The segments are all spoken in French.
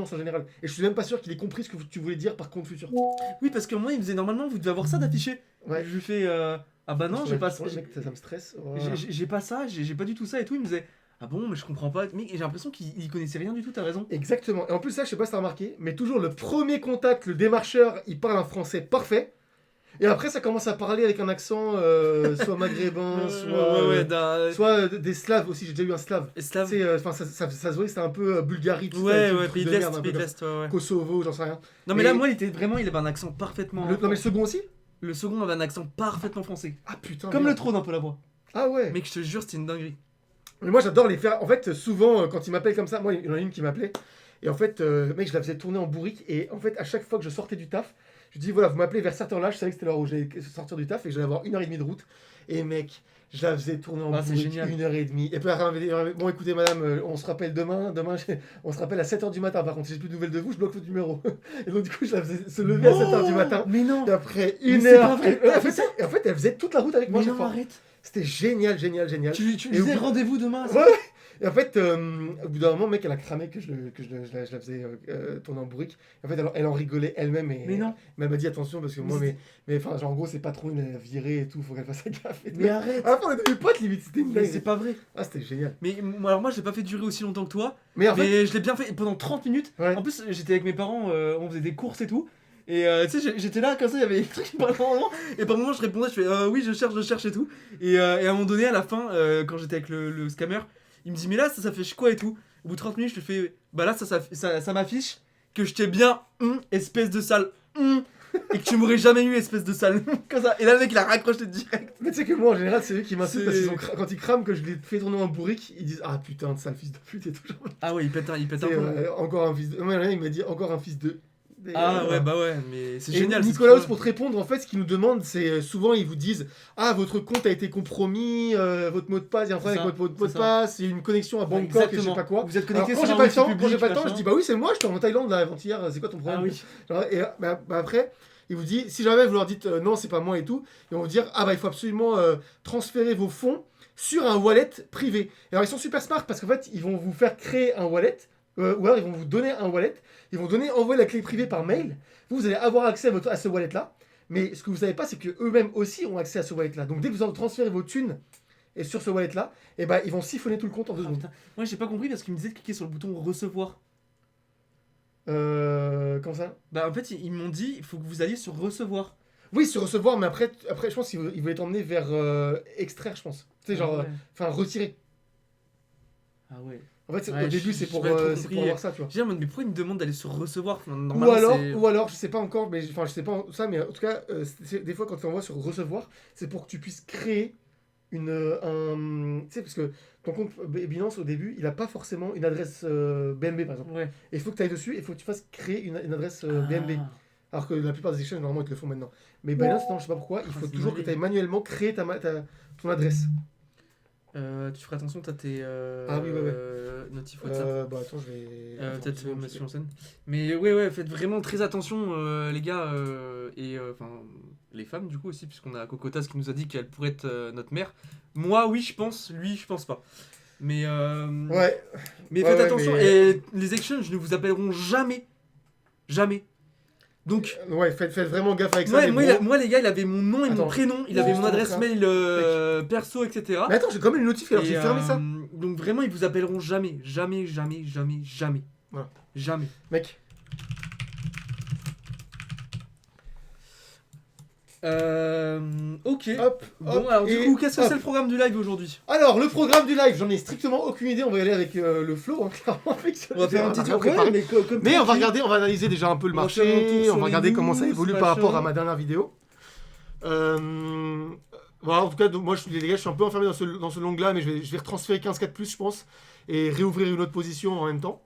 en général. Et je suis même pas sûr qu'il ait compris ce que tu voulais dire par compte futur. Oui, parce que moi, il me disait normalement, vous devez avoir ça d'affiché. Ouais. Je lui fais ah bah non, j'ai pas ça. Mec, ça me stresse. Voilà. J'ai pas ça, j'ai pas du tout ça et tout. Il me disait ah bon, mais je comprends pas. Mais j'ai l'impression qu'il connaissait rien du tout, t'as raison. Exactement. Et en plus, ça, je sais pas si t'as remarqué, mais toujours le premier contact, le démarcheur, il parle un français parfait. Et après, ça commence à parler avec un accent soit maghrébin, soit des Slaves aussi. J'ai déjà eu un Slave. Slave. Enfin, ça se voyait, c'était un peu Bulgarie, tout ça, Ouais, truc pays de merde, un l'Est, peu pays de comme l'Est, ouais. Kosovo, j'en sais rien. Non, mais Et là, moi, il avait un accent parfaitement. non, mais le second aussi. Le second avait un accent parfaitement français. Ah putain. Comme merde. le trône, un peu la voix. Ah ouais. Mec, je te jure, c'était une dinguerie. Mais moi, j'adore les faire. En fait, souvent, quand ils m'appellent comme ça, moi, il y en a une qui m'appelait. Et en fait, mec, je la faisais tourner en bourrique. Et en fait, à chaque fois que je sortais du taf, je dis voilà, vous m'appelez vers cette heure-là. Je savais que c'était l'heure où j'allais sortir du taf et que j'allais avoir 1h30 de route. Et mec, je la faisais tourner en c'est bourrique génial. 1h30. Et puis, bon, écoutez, madame, on se rappelle demain. On se rappelle à 7h du matin. Par contre, si j'ai plus de nouvelles de vous, je bloque votre numéro. Et donc, du coup, je la faisais se lever à 7h du matin. Mais non. Et après Mais une c'est heure. pas vrai. Et en fait, elle faisait toute la route avec moi Mais chaque non, fois. arrête. C'était génial. Tu Et disais rendez-vous demain. Ouais. Et en fait, au bout d'un moment, mec, elle a cramé que je la faisais tourner en bourrique. En fait, elle en rigolait elle-même. Mais non. Mais elle m'a dit attention parce que moi, Mais enfin, genre, en gros, c'est pas trop une virée et tout, faut qu'elle fasse gaffe. Et tout. Mais arrête. À la fin, on est devenus potes limite, c'était une Mais blague. c'est pas vrai. Ah, c'était génial. Mais alors moi, je l'ai pas fait durer aussi longtemps que toi. Mais en fait, Mais je l'ai bien fait pendant 30 minutes. Ouais. En plus, j'étais avec mes parents, on faisait des courses et tout. Et tu sais, j'étais là, comme ça, il y avait des trucs qui parlaient en moment. Et par moment, je répondais, je fais oui, je cherche et tout. Et à un moment donné, à la fin, quand j'étais avec le scammer, il me dit, mais là, ça s'affiche quoi et tout. Au bout de 30 minutes, je te fais, bah là, ça m'affiche que je t'ai bien, espèce de sale, et que tu m'aurais jamais eu, espèce de sale. Comme ça. Et là, le mec, il a raccroché direct. mais tu sais que moi, en général, c'est eux qui m'insultent parce C'est- quand ils crament, que je les fais tourner en bourrique, ils disent ah putain de sale fils de pute et tout. Genre, Ah ouais, il pète un c'est, peu. encore un fils de. Ouais, il m'a dit encore un fils de. Et, Ah voilà. ouais, bah ouais, mais c'est Et génial. c'est ce Nicolas, qu'il faut. pour te répondre, en fait, ce qu'ils nous demandent, c'est souvent ils vous disent ah votre compte a été compromis, votre mot de passe, il y a un problème C'est avec votre mot ça, de c'est passe, il y a une connexion à Bangkok et je sais Exactement. pas quoi. Vous êtes Alors, connecté quand sur j'ai un pas le outil temps, quand j'ai public, pas le temps, je machin. dis bah oui c'est moi, j'étais en Thaïlande là avant-hier, c'est quoi ton problème? Ah oui. Genre, et après, il vous dit si jamais vous leur dites non c'est pas moi et tout, ils vont vous dire ah bah il faut absolument transférer vos fonds sur un wallet privé. Et alors ils sont super smart parce qu'en fait ils vont vous faire créer un wallet. Ou alors ils vont vous donner un wallet, ils vont envoyer la clé privée par mail. Vous allez avoir accès à ce wallet là. Mais ce que vous savez pas, c'est que eux-mêmes aussi ont accès à ce wallet là. Donc dès que vous transférez vos thunes et sur ce wallet là, et ben ils vont siphonner tout le compte en 2 Ah, secondes. putain. Moi j'ai pas compris parce qu'il me disait de cliquer sur le bouton recevoir. Comme ça. Bah en fait ils m'ont dit il faut que vous alliez sur recevoir. Oui, sur recevoir, mais après je pense qu'ils voulaient t'emmener vers extraire, je pense. Tu sais, genre, Ah ouais. enfin retirer. Ah ouais. En fait, Ouais, au début, je- c'est j'ai pour, pas trop c'est pour compris. avoir ça, tu vois. J'ai dit mais pourquoi ils me demandent d'aller sur recevoir? Enfin, Ou normalement, c'est- alors, je sais pas encore, mais enfin, je sais pas ça, mais en tout cas, des fois, quand tu envoies sur recevoir, c'est pour que tu puisses créer tu sais, parce que ton compte Binance, au début, il a pas forcément une adresse BNB, par exemple. Ouais. Et il faut que tu ailles dessus et il faut que tu fasses créer une adresse BNB. Ah. Alors que la plupart des exchanges, normalement, ils te le font maintenant. Mais Binance, non, je sais pas pourquoi, il Ah, faut c'est toujours que dingue. tu ailles manuellement créer ton adresse. Tu feras attention, t'as tes Ah oui, ouais. notifs WhatsApp. Bah attends, je vais. Peut-être Attends, mettre sur en scène. Mais ouais, faites vraiment très attention, les gars, et enfin les femmes du coup aussi, puisqu'on a Cocotas qui nous a dit qu'elle pourrait être notre mère. Moi, oui, je pense, lui, je pense pas. Mais Ouais, mais Ouais, faites ouais, attention, mais- et les exchanges ne vous appelleront jamais. Jamais. Donc, ouais, faites vraiment gaffe avec ça. ouais, mais bon. moi, les gars, il avait mon nom et Attends. mon prénom, il avait Je mon te adresse montre, mail perso, etc. Mais attends, j'ai quand même une notif, alors Et, j'ai fermé ça. Donc vraiment, ils vous appelleront jamais. Jamais, jamais, jamais, jamais. Voilà. Jamais. Mec, Ok. hop, Bon, hop, alors du et coup, qu'est-ce que hop. c'est le programme du live aujourd'hui? Alors, le programme du live, j'en ai strictement aucune idée. On va y aller avec le flow, hein, clairement. On va faire un petit rien tour. préparé. Ouais, comme Mais on va tranquille. regarder, on va analyser déjà un peu le On va faire un tour marché, sur on va les regarder comment ça news, évolue par machin. rapport à ma dernière vidéo. Voilà, en tout cas, moi, les gars, je suis un peu enfermé dans ce long-là, mais je vais retransférer 15-4+, je pense, et réouvrir une autre position en même temps.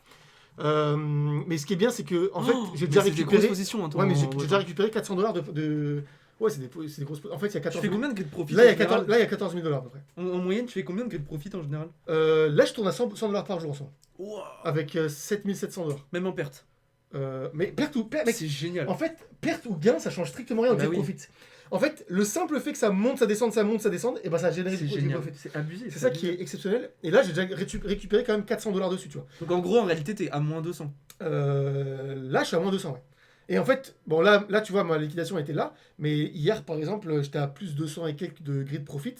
Mais ce qui est bien, c'est que, en fait, j'ai déjà Mais c'est des grosses récupéré. positions. Ouais, mais j'ai déjà récupéré $400 de. Ouais, c'est des grosses. En fait, il y a Tu 14 fais 000. combien de get profit Là, il y en a 14 général là, il y a 14 000 à peu près. En moyenne, tu fais combien de get profit en général? Là, je tourne à $100 par jour en ce moment. Ouah. Avec 7 700 $. Même en perte. Mais mec, C'est génial. en fait, perte ou gain, ça change strictement rien au Bah grid oui. profit. En fait, le simple fait que ça monte, ça descende, et ben ça génère C'est du grid génial. profit. C'est abusé. C'est ça qui est exceptionnel. Et là, j'ai déjà récupéré quand même 400$ dessus, tu vois. Donc en gros, en réalité, t'es à moins 200. Là, je suis à moins 200, ouais. Et en fait, bon, là, tu vois, ma liquidation était là. Mais hier, par exemple, j'étais à plus 200 et quelques de grid profit.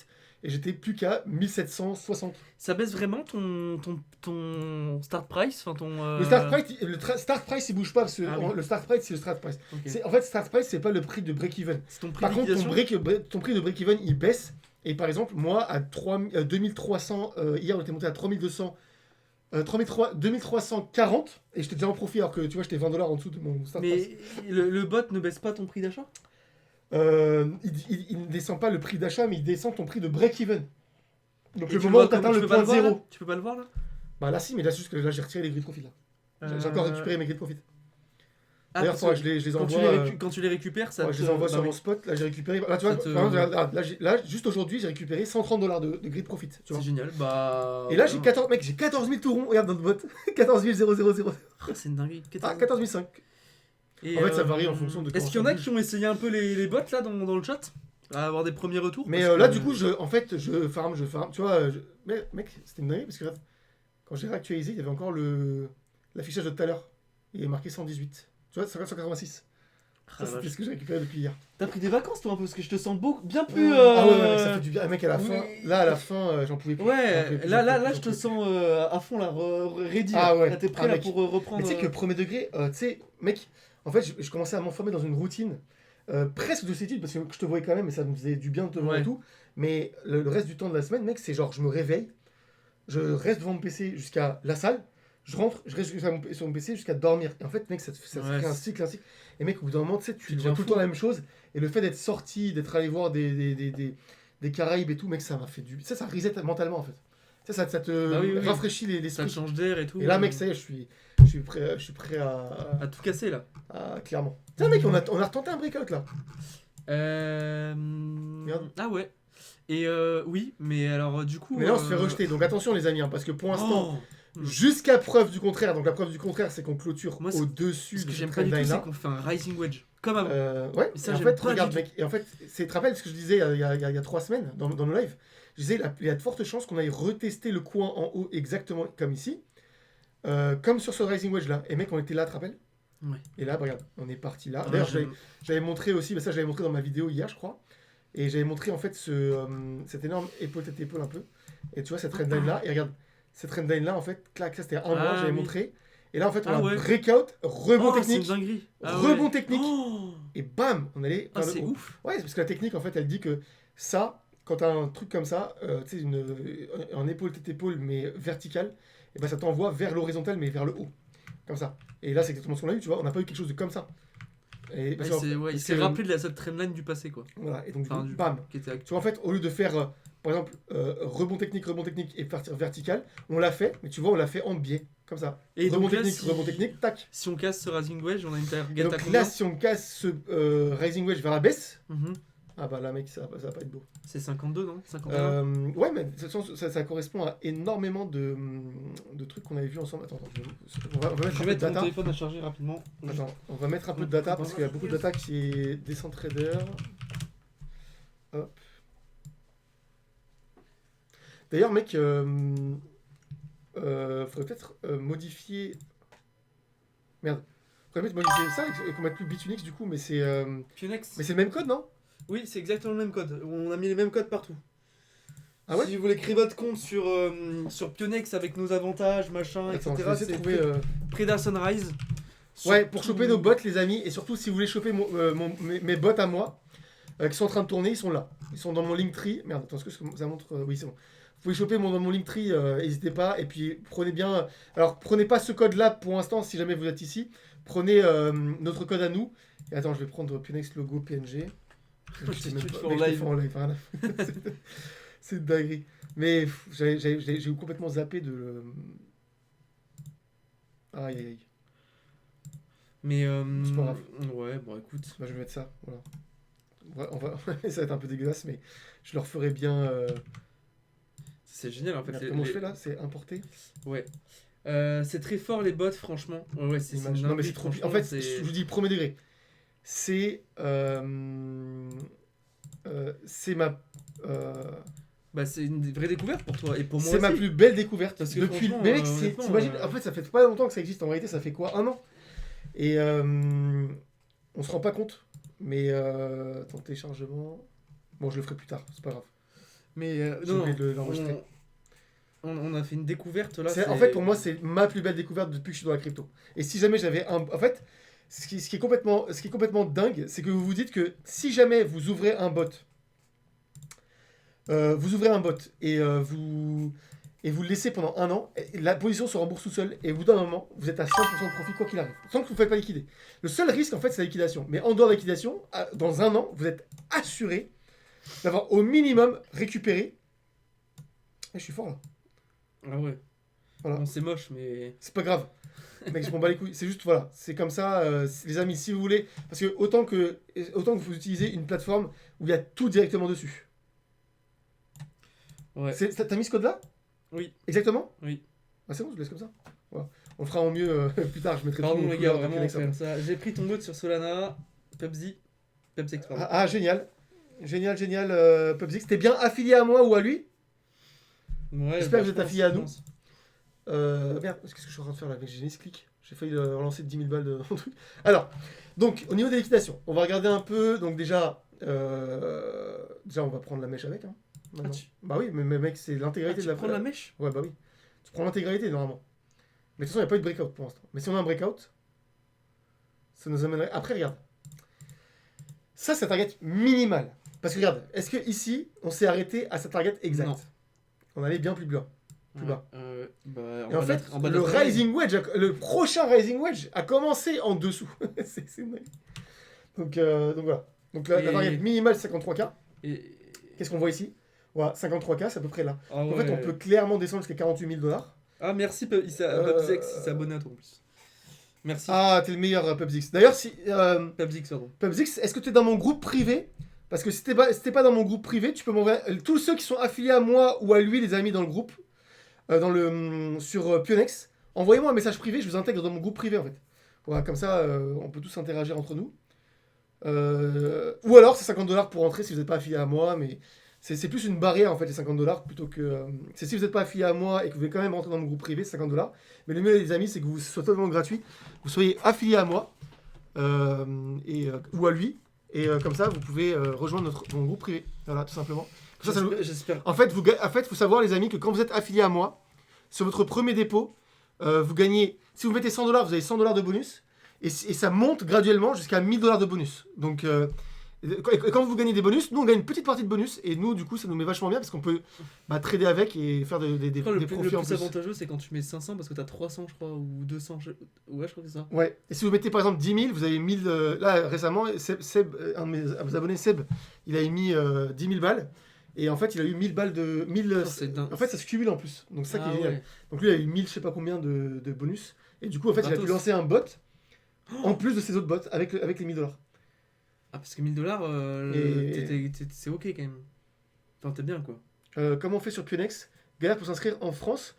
Et j'étais plus qu'à 1760. Ça baisse vraiment ton start price, enfin ton. Le start price, il bouge pas. Parce que Ah oui. le start price, c'est le start price. Ok. En fait, start price, c'est pas le prix de break-even. C'est ton prix Par de contre, liquidation. ton prix de break-even, il baisse. Et par exemple, moi, à 2300, hier, on était monté à 3200, 2340. Et j'étais déjà en profit, alors que tu vois, j'étais 20$ en dessous de mon start price. Mais le bot ne baisse pas ton prix d'achat? Il ne descend pas le prix d'achat, mais il descend ton prix de break-even. Donc Et le tu moment vois où tu atteins comment- tu le peux pas point voir, là zéro. Tu peux pas le voir là? Bah là, si, mais là, c'est juste que là, j'ai retiré les grid profit. Là. J'ai encore récupéré mes grid profit. Ah, D'ailleurs, parce faudra que que je les quand tu envoie. quand tu les récupères, ça Ouais, te. je les envoie bah sur oui. mon spot. Là, j'ai récupéré. Là, tu vois, Ça te- par exemple, regarde, là, juste aujourd'hui, j'ai récupéré 130$ de grid profit. Tu C'est vois. génial. Bah. Et là, j'ai 14, mec, j'ai 14 000 tout rond. Regarde dans le bot. 14 000. Ah, c'est une dinguerie. Ah, 14 500. Et, En fait, ça varie en fonction de Est-ce comment qu'il y en ça a bouge. qui ont essayé un peu les bots là dans le chat? À avoir des premiers retours? Mais Parce là, que- du coup, en fait, je farm. Tu vois, mais, mec, c'était une dinguerie parce que regarde, quand j'ai réactualisé, il y avait encore l'affichage de tout à l'heure. Il est marqué 118. Tu vois, 186. Ah, Ça, la c'était vache. ce que j'ai récupéré depuis hier. T'as pris des vacances toi un peu parce que je te sens bien plus. Ah ouais, mec, ça fait du bien. Ah, mec, à la oui. fin, là, à la fin, j'en pouvais plus. J'en Ouais, pouvais plus, là, j'en là, pouvais là, plus, je j'en te pouvais sens à fond là, ready. Ah là. ouais. Là, t'es prêt Ah, là mec. pour plus. reprendre. Mais tu sais que premier degré, tu sais, mec, en fait, je commençais à m'enfermer dans une routine presque de ces études parce que je te voyais quand même et ça me faisait du bien de te voir Ouais. et tout. Mais le reste du temps de la semaine, mec, c'est genre, je me réveille, je reste devant mon PC jusqu'à la salle, je rentre, je reste sur mon PC jusqu'à dormir. Et en fait, mec, ça Ouais, crée un c'est- cycle, un cycle. Et mec, au bout d'un moment, tu sais, tu Tu vois deviens tout le fou. temps la même chose. Et le fait d'être sorti, d'être allé voir des Caraïbes et tout, mec, ça m'a fait du. Ça reset mentalement en fait. Ça te Bah oui, oui, oui. rafraîchit Ça te l'esprit. change d'air et tout. Et là, mec, ça y est, je suis prêt À tout casser là. clairement. Tiens, mec, on a retenté un breakout là. Ah ouais. Et oui, mais alors du coup. Mais là, on se fait rejeter. Donc attention, les amis, hein, parce que pour l'instant, Oh jusqu'à preuve du contraire, donc la preuve du contraire, c'est qu'on clôture Moi, au-dessus Ce de que j'aime cette pas du tout, trendline c'est là. qu'on fait un rising wedge. Comme avant. Ouais, Et ça, et en j'aime fait, pas regarde, du mec, et en fait, tu te rappelles ce que je disais il y a 3 semaines dans nos lives. Je disais, il y a de fortes chances qu'on aille retester le coin en haut exactement comme ici, comme sur ce Rising Wedge là. Et mec, on était là, tu te rappelles? Ouais. Et là, bah, regarde, on est parti là. Ouais, D'ailleurs, j'aime- j'avais montré aussi, bah, ça j'avais montré dans ma vidéo hier, je crois. Et j'avais montré en fait cette énorme épaule tête épaule un peu. Et tu vois, cette trendline là, et regarde, cette trendline là, en fait, clac, ça c'était un mois, j'avais oui. montré. Et là, en fait, on Ah a ouais. breakout, rebond Oh, c'est une technique, dinguerie. Ah rebond ouais. technique, Oh et bam, on allait Ah, vers le c'est haut. ouf. Ouais, c'est parce que la technique, en fait, elle dit que ça, quand t'as un truc comme ça, tu sais, un épaule tête épaule, mais vertical, et ben ça t'envoie vers l'horizontale, mais vers le haut. Comme ça. Et là, c'est exactement ce qu'on a eu, tu vois, on n'a pas eu quelque chose de comme ça. Et, Ouais, parce que, il parce s'est que- rappelé de cette trendline du passé quoi. Voilà, et donc, Enfin, du coup, bam. qui était Tu vois, en fait, au lieu de faire, par exemple, rebond technique et partir vertical, on l'a fait, mais tu vois, on l'a fait en biais, comme ça. Et rebond donc là, technique, tac. Si on casse ce rising wedge, on a une Et target à donc combien? là, si on casse ce Rising Wedge vers la baisse, Mhm. ah bah là, mec, ça va pas être beau. C'est 52, non? 51? Ouais, mais de toute façon, ça correspond à énormément de trucs qu'on avait vus ensemble. Attends, on va mettre Je un vais peu de mettre mon data. téléphone à charger rapidement. Attends, on va mettre un peu de data parce qu'il y a beaucoup de data qui est Descent Trader. Hop. D'ailleurs, mec, faudrait peut-être modifier. Merde. Faudrait peut-être modifier ça et qu'on mette plus Bitunix du coup, mais c'est Pionex. le même code, non? Oui, c'est exactement le même code. On a mis les mêmes codes partout. Ah ouais? Si vous voulez créer votre compte sur Pionex avec nos avantages, machin, Attends, je etc., vais essayer de c'est trouver. Preda Sunrise. Ouais, pour Surtout- choper nos bots, les amis, et surtout si vous voulez choper mes bots à moi, qui sont en train de tourner, ils sont là. Ils sont dans mon Linktree. Merde, attends, est-ce que ça montre oui, c'est bon. Vous pouvez choper dans mon Linktree, n'hésitez pas. Et puis prenez bien. Alors, prenez pas ce code-là pour l'instant, si jamais vous êtes ici. Prenez notre code à nous. Et attends, je vais prendre Pionex logo PNG. Je sais même Tu le pas, fais en mec, je le live. fais en live, rien à foutre. C'est une dinguerie. Mais j'ai complètement zappé de. Aïe aïe aïe. Mais C'est pas grave. ouais, bon écoute. Bah, je vais mettre ça. Voilà. Ça va être un peu dégueulasse, mais je le referai bien. C'est génial en fait. Regarde comment je fais là? C'est importer. Ouais. C'est très fort les bots, franchement. Ouais, c'est une Non, mais c'est dinguerie, trop. En franchement, fait, c'est- je vous dis premier degré. C'est. C'est ma. Bah, c'est une vraie découverte pour toi et pour moi C'est ma aussi. plus belle découverte Parce que depuis. franchement, Mais mec, honnêtement, t'imagines, en fait, ça fait pas longtemps que ça existe. En réalité, ça fait quoi? Un an. Et on se rend pas compte. Mais attends, téléchargement. Bon, je le ferai plus tard, c'est pas grave. Mais J'ai non, oublié de l'enregistrer. on a fait une découverte là. En fait, pour moi, c'est ma plus belle découverte depuis que je suis dans la crypto. Et si jamais j'avais un. En fait, ce qui est complètement dingue, c'est que vous vous dites que si jamais vous ouvrez un bot, et vous le laissez pendant un an, et la position se rembourse tout seul, et au bout d'un moment, vous êtes à 100% de profit quoi qu'il arrive, sans que vous ne faites pas liquider. Le seul risque, en fait, c'est la liquidation. Mais en dehors de la liquidation, dans un an, vous êtes assuré d'avoir au minimum récupéré. Je suis fort là. Ah ouais. Voilà. Bon, c'est moche, mais. C'est pas grave. Mec, je m'en bats les couilles. C'est juste, voilà. C'est comme ça, les amis, si vous voulez. Parce que autant que vous utilisez une plateforme où il y a tout directement dessus. Ouais. T'as mis ce code-là? Oui. Exactement? Oui. Ah, c'est bon, je laisse comme ça. Voilà. On le fera en mieux plus tard. Je mettrai Pardon tout les en gars, couleur de vraiment, Phoenix faire après. ça. J'ai pris ton bot sur Solana, PUBG, pardon. Ah, génial. Génial, PUBG. T'es bien affilié à moi ou à lui? Ouais, J'espère que vous je êtes pense, affilié à je nous. pense. Merde, qu'est-ce que je suis en train de faire là? J'ai misclick. J'ai failli relancer 10 000 balles de mon truc. Alors, donc, au niveau des liquidations, on va regarder un peu. Donc, déjà, on va prendre la mèche avec. Hein, maintenant. Bah oui, mais mec, c'est l'intégralité Tu de la prends la mèche? Ouais, bah oui. Tu prends l'intégralité normalement. Mais de toute façon, il n'y a pas eu de breakout pour l'instant. Mais si on a un breakout, ça nous amènerait. Après, regarde. Ça, c'est un target minimal. Parce que regarde, est-ce que ici, on s'est arrêté à sa target exact? Non. On allait bien plus bas. Plus bas. Bah, Et en fait, en bas de le la traîne. Rising Wedge, le prochain Rising Wedge a commencé en dessous. c'est une dingue. Donc voilà. Donc la target minimale, c'est 53K. Et... Qu'est-ce qu'on voit ici? Voilà, 53K, c'est à peu près là. Ah En fait, on peut clairement descendre jusqu'à 48 000 $. Ah, merci, PubZex, il s'est abonné à toi en plus. Merci. Ah, t'es le meilleur, PubZix. D'ailleurs, si. PubZex, pardon. PubZix, est-ce que t'es dans mon groupe privé? Parce que si t'es pas dans mon groupe privé, tu peux m'envoyer. Tous ceux qui sont affiliés à moi ou à lui, les amis dans le groupe, sur Pionex, envoyez-moi un message privé, je vous intègre dans mon groupe privé en fait. Voilà, comme ça, on peut tous interagir entre nous. Ou alors, c'est 50 $ pour entrer si vous n'êtes pas affilié à moi, mais c'est plus une barrière en fait, les 50 $ plutôt que. C'est si vous n'êtes pas affilié à moi et que vous voulez quand même rentrer dans mon groupe privé, c'est 50 $. Mais le mieux, les amis, c'est que vous soyez totalement gratuit, vous soyez affilié à moi ou à lui, et comme ça, vous pouvez rejoindre mon groupe privé. Voilà, tout simplement. Ça, J'espère. En fait, faut savoir, les amis, que quand vous êtes affilié à moi, sur votre premier dépôt, vous gagnez. Si vous mettez 100 $, vous avez 100 $ de bonus. Et ça monte graduellement jusqu'à 1000 $ de bonus. Donc, quand vous gagnez des bonus, nous, on gagne une petite partie de bonus. Et nous, du coup, ça nous met vachement bien parce qu'on peut trader avec et faire des Je crois le profits en plus plus. avantageux, c'est quand tu mets 500 parce que t'as 300, je crois, ou 200. Ouais, je crois que c'est ça. Ouais. Et si vous mettez par exemple 10 000, vous avez 1000. Là, récemment, Seb, un de mes abonnés, Seb, il a mis 10 000 balles. Et en fait, il a eu 1000 balles de. 1000, en fait, ça se cumule en plus. Donc, ça qui est génial. Ouais. Donc, lui, il a eu 1000, je sais pas combien de bonus. Et du coup, en fait, il a Gratos. pu lancer un bot en plus de ses autres bots avec les 1000 $. Ah, parce que 1000 $, c'est ok quand même. Enfin, t'es bien quoi. Comment on fait sur Pionex? Galère pour s'inscrire en France.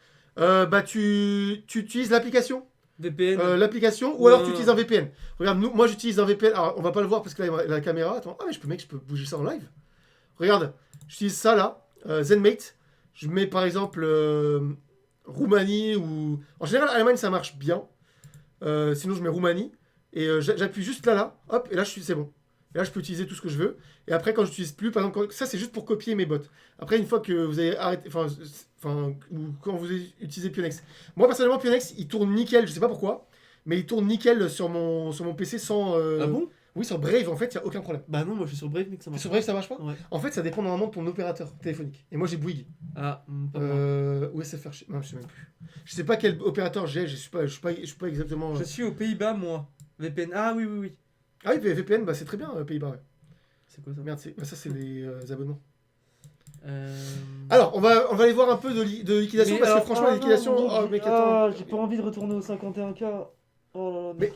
Tu utilises l'application. VPN. L'application ou alors tu utilises un VPN. Regarde, moi j'utilise un VPN. Alors on va pas le voir parce que là il y a la caméra. Attends, ah mais je peux bouger ça en live. Regarde, j'utilise ça là, ZenMate. Je mets par exemple Roumanie ou. En général, Allemagne ça marche bien. Sinon je mets Roumanie. Et j'appuie juste là, hop, et là c'est bon. Et là je peux utiliser tout ce que je veux. Et après quand j'utilise plus, par exemple, ça c'est juste pour copier mes bots. Après une fois que vous avez arrêté, ou quand vous utilisez Pionex. Moi personnellement Pionex il tourne nickel, je sais pas pourquoi, mais il tourne nickel sur mon PC sans. Ah bon? Oui, sur Brave en fait il y a aucun problème. Bah non, moi je suis sur Brave, mais que ça marche. Sur Brave ça marche pas? Ouais. En fait ça dépend normalement de ton opérateur téléphonique. Et moi j'ai Bouygues. Ah, pas moi. Ou SFR, non je sais même plus. Je sais pas quel opérateur j'ai, je suis pas exactement. Je suis aux Pays-Bas, moi. VPN. Ah oui, oui, oui. Ah oui, VPN, bah c'est très bien, Pays-Bas, ouais. C'est quoi ça? Merde, ça c'est les abonnements. Euh... Alors, on va aller voir un peu de liquidation, Mais parce alors, que franchement, ah la liquidation. non, Oh, mec, attends. j'ai pas envie de retourner au 51K. Oh là là, Mais-